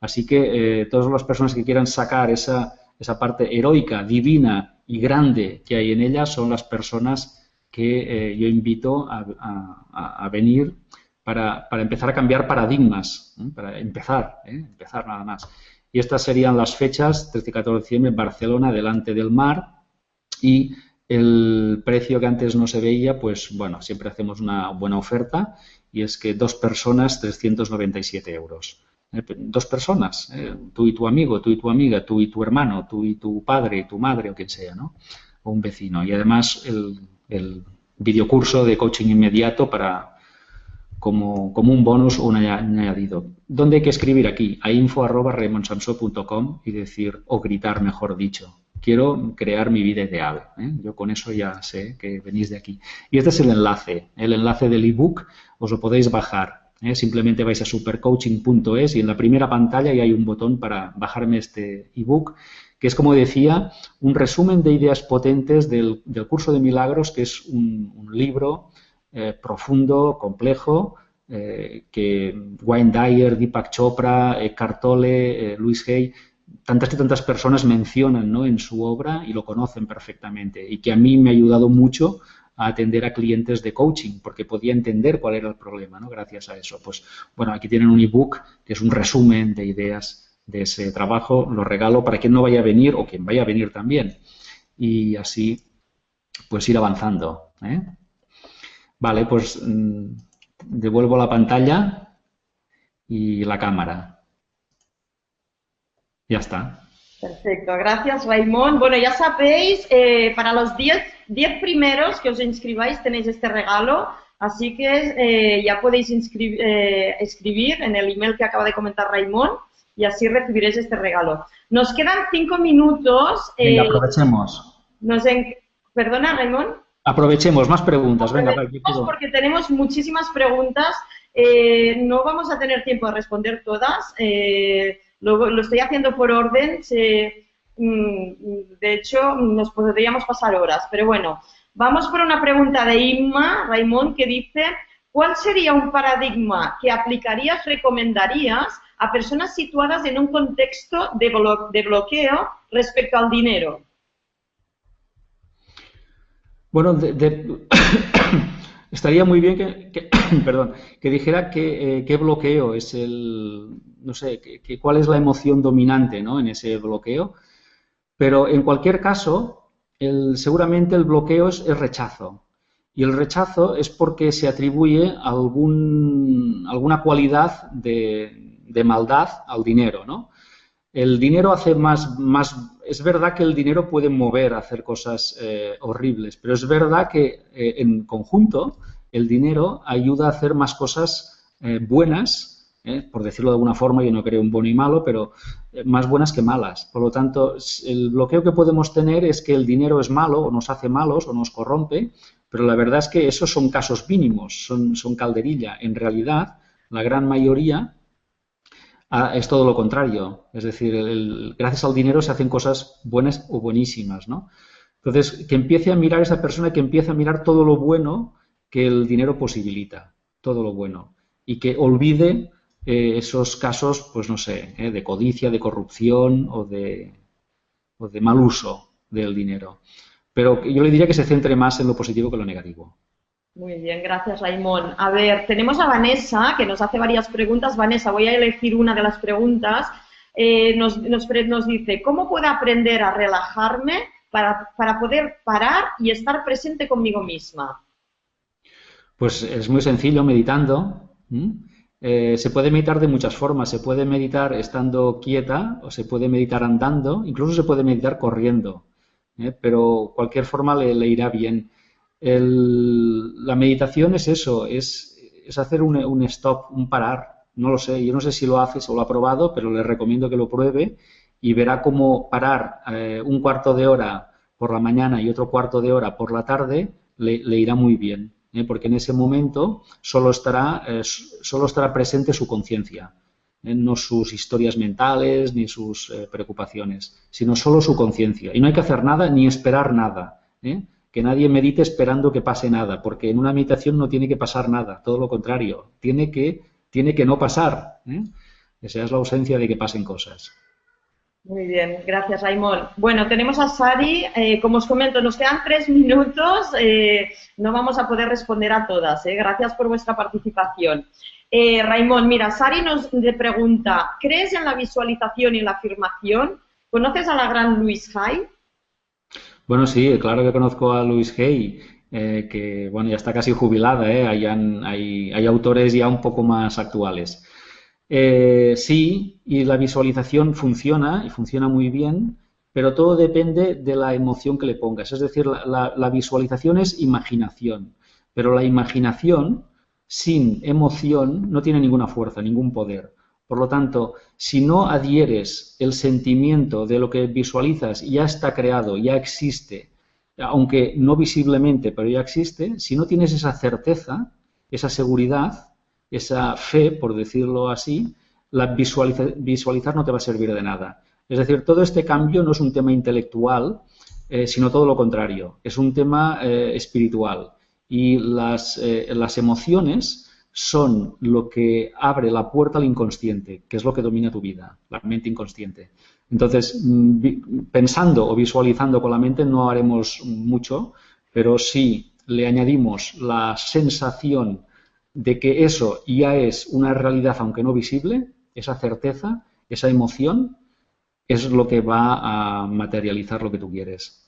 Así que todas las personas que quieran sacar esa parte heroica, divina y grande que hay en ella son las personas que yo invito a venir para empezar a cambiar paradigmas, para empezar nada más. Y estas serían las fechas, 13 y 14 de diciembre en Barcelona, delante del mar, y el precio que antes no se veía, pues bueno, siempre hacemos una buena oferta, y es que 2 personas, 397 euros. Dos personas, tú y tu amigo, tú y tu amiga, tú y tu hermano, tú y tu padre, tu madre o quien sea, ¿no? O un vecino. Y además el videocurso de coaching inmediato como un bonus o un añadido. ¿Dónde hay que escribir aquí? A info@raimonsamso.com y decir, o gritar mejor dicho, quiero crear mi vida ideal. Yo con eso ya sé que venís de aquí. Y este es el enlace del ebook, os lo podéis bajar. Simplemente vais a supercoaching.es y en la primera pantalla ya hay un botón para bajarme este ebook, que es, como decía, un resumen de ideas potentes del curso de milagros, que es un libro profundo, complejo, que Wayne Dyer, Deepak Chopra, Eckhart Tolle, Louise Hay, tantas y tantas personas mencionan, ¿no?, en su obra y lo conocen perfectamente, y que a mí me ha ayudado mucho a atender a clientes de coaching, porque podía entender cuál era el problema, ¿no?, gracias a eso. Pues bueno, aquí tienen un ebook que es un resumen de ideas de ese trabajo, lo regalo para quien no vaya a venir o quien vaya a venir también, y así pues ir avanzando, ¿eh? Vale, pues devuelvo la pantalla y la cámara. Ya está. Perfecto, gracias Raimón. Bueno, ya sabéis, para los 10 primeros que os inscribáis tenéis este regalo, así que ya podéis escribir en el email que acaba de comentar Raimón y así recibiréis este regalo. Nos quedan 5 minutos. Venga, aprovechemos. ¿Perdona, Raimón? Aprovechemos, más preguntas. Venga, porque tenemos muchísimas preguntas. No vamos a tener tiempo de responder todas. Lo estoy haciendo por orden. De hecho, nos podríamos pasar horas. Pero bueno, vamos por una pregunta de Inma, Raimón, que dice: ¿cuál sería un paradigma que aplicarías, recomendarías a personas situadas en un contexto de bloqueo respecto al dinero? Bueno, estaría muy bien perdón, que dijera qué bloqueo es no sé, cuál es la emoción dominante, ¿no?, en ese bloqueo. Pero en cualquier caso, seguramente el bloqueo es rechazo. Y el rechazo es porque se atribuye alguna cualidad de maldad al dinero, ¿no? El dinero hace es verdad que el dinero puede mover a hacer cosas horribles, pero es verdad que en conjunto el dinero ayuda a hacer más cosas buenas, por decirlo de alguna forma, yo no creo en bueno y malo, pero más buenas que malas. Por lo tanto, el bloqueo que podemos tener es que el dinero es malo, o nos hace malos, o nos corrompe, pero la verdad es que esos son casos mínimos, son calderilla. En realidad, la gran mayoría es todo lo contrario. Es decir, gracias al dinero se hacen cosas buenas o buenísimas, ¿no? Entonces, que empiece a mirar esa persona, que empiece a mirar todo lo bueno que el dinero posibilita, todo lo bueno, y que olvide esos casos, pues no sé, de codicia, de corrupción o de mal uso del dinero. Pero yo le diría que se centre más en lo positivo que en lo negativo. Muy bien, gracias, Raimon. A ver, tenemos a Vanessa, que nos hace varias preguntas. Vanessa, voy a elegir una de las preguntas. Nos dice, ¿cómo puedo aprender a relajarme para poder parar y estar presente conmigo misma? Pues es muy sencillo, meditando. Se puede meditar de muchas formas. Se puede meditar estando quieta o se puede meditar andando, incluso se puede meditar corriendo. Pero cualquier forma le irá bien. La meditación es eso, es hacer un stop, un parar. No lo sé, yo no sé si lo haces o lo ha probado, pero le recomiendo que lo pruebe y verá cómo parar un cuarto de hora por la mañana y otro cuarto de hora por la tarde le irá muy bien, porque en ese momento solo estará presente su conciencia. No sus historias mentales ni sus preocupaciones, sino solo su conciencia. Y no hay que hacer nada ni esperar nada. Que nadie medite esperando que pase nada, porque en una meditación no tiene que pasar nada, todo lo contrario, tiene que no pasar. Esa es la ausencia de que pasen cosas. Muy bien, gracias, Raimon. Bueno, tenemos a Sari. Como os comento, nos quedan 3 minutos. No vamos a poder responder a todas. Gracias por vuestra participación. Raimon, mira, Sari nos pregunta, ¿crees en la visualización y en la afirmación? ¿Conoces a la gran Louise Hay? Bueno, sí, claro que conozco a Louise Hay, que bueno, ya está casi jubilada, hay autores ya un poco más actuales. Sí, y la visualización funciona, y funciona muy bien, pero todo depende de la emoción que le pongas. Es decir, la visualización es imaginación, pero la imaginación sin emoción no tiene ninguna fuerza, ningún poder. Por lo tanto, si no adhieres el sentimiento de lo que visualizas, ya está creado, ya existe, aunque no visiblemente, pero ya existe, si no tienes esa certeza, esa seguridad, esa fe, por decirlo así, visualizar no te va a servir de nada. Es decir, todo este cambio no es un tema intelectual, sino todo lo contrario, es un tema espiritual. Y las emociones son lo que abre la puerta al inconsciente, que es lo que domina tu vida, la mente inconsciente. Entonces, pensando o visualizando con la mente no haremos mucho, pero si le añadimos la sensación de que eso ya es una realidad, aunque no visible, esa certeza, esa emoción, es lo que va a materializar lo que tú quieres.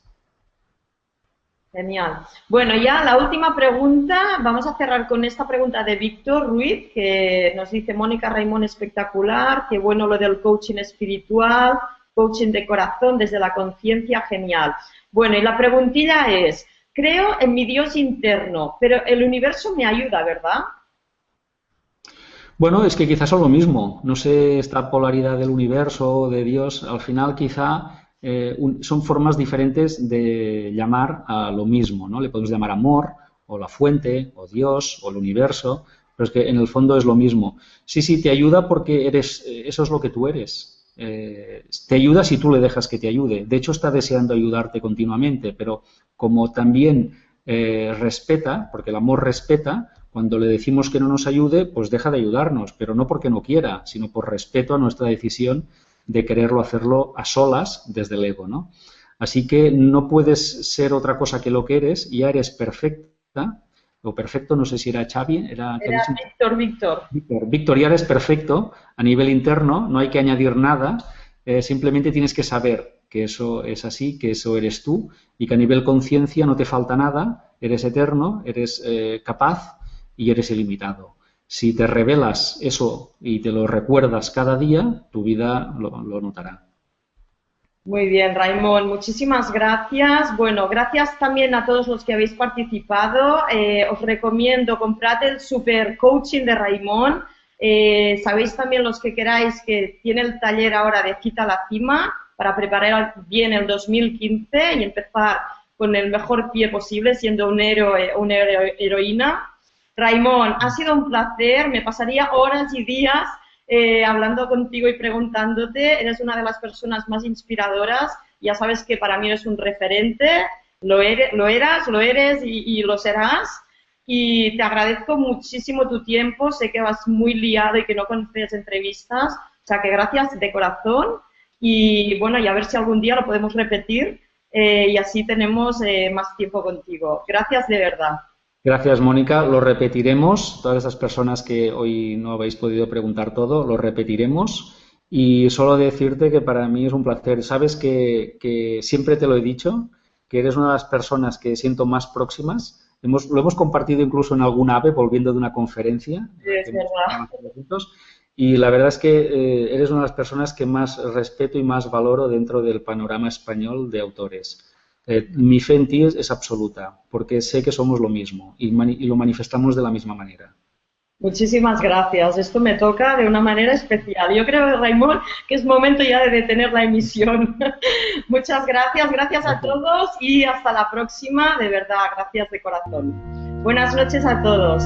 Genial. Bueno, ya la última pregunta, vamos a cerrar con esta pregunta de Víctor Ruiz, que nos dice, Mónica Raimon, espectacular, qué bueno lo del coaching espiritual, coaching de corazón desde la conciencia, genial. Bueno, y la preguntilla es, creo en mi Dios interno, pero el universo me ayuda, ¿verdad? Bueno, es que quizás son lo mismo. No sé, esta polaridad del universo, de Dios, al final quizá son formas diferentes de llamar a lo mismo, ¿no? Le podemos llamar amor, o la fuente, o Dios, o el universo, pero es que en el fondo es lo mismo. Sí, te ayuda porque eso es lo que tú eres. Te ayuda si tú le dejas que te ayude. De hecho, está deseando ayudarte continuamente, pero como también respeta, porque el amor respeta, cuando le decimos que no nos ayude, pues deja de ayudarnos, pero no porque no quiera, sino por respeto a nuestra decisión de quererlo hacerlo a solas desde el ego, ¿no? Así que no puedes ser otra cosa que lo que eres, ya eres perfecta, o perfecto, no sé si era Xavi, era Víctor, ya eres perfecto a nivel interno, no hay que añadir nada, simplemente tienes que saber que eso es así, que eso eres tú y que a nivel conciencia no te falta nada, eres eterno, eres capaz y eres ilimitado. Si te revelas eso y te lo recuerdas cada día, tu vida lo notará. Muy bien, Raimon, muchísimas gracias. Bueno, gracias también a todos los que habéis participado. Os recomiendo, comprad el Super Coaching de Raimon. Sabéis también los que queráis que tiene el taller ahora de Cita a la Cima para preparar bien el 2015 y empezar con el mejor pie posible, siendo un héroe o una heroína. Raimon, ha sido un placer, me pasaría horas y días hablando contigo y preguntándote. Eres una de las personas más inspiradoras, ya sabes que para mí eres un referente, lo eres y lo serás. Y te agradezco muchísimo tu tiempo, sé que vas muy liado y que no conoces entrevistas, o sea que gracias de corazón y bueno, y a ver si algún día lo podemos repetir y así tenemos más tiempo contigo. Gracias de verdad. Gracias, Mónica. Lo repetiremos. Todas esas personas que hoy no habéis podido preguntar todo, lo repetiremos. Y solo decirte que para mí es un placer. Sabes que siempre te lo he dicho, que eres una de las personas que siento más próximas. Lo hemos compartido incluso en algún AVE, volviendo de una conferencia. Sí, es verdad. Y la verdad es que eres una de las personas que más respeto y más valoro dentro del panorama español de autores. Mi fe en ti es absoluta, porque sé que somos lo mismo y lo manifestamos de la misma manera. Muchísimas gracias. Esto me toca de una manera especial. Yo creo, Raimon, que es momento ya de detener la emisión. Muchas gracias. Gracias a todos y hasta la próxima. De verdad, gracias de corazón. Buenas noches a todos.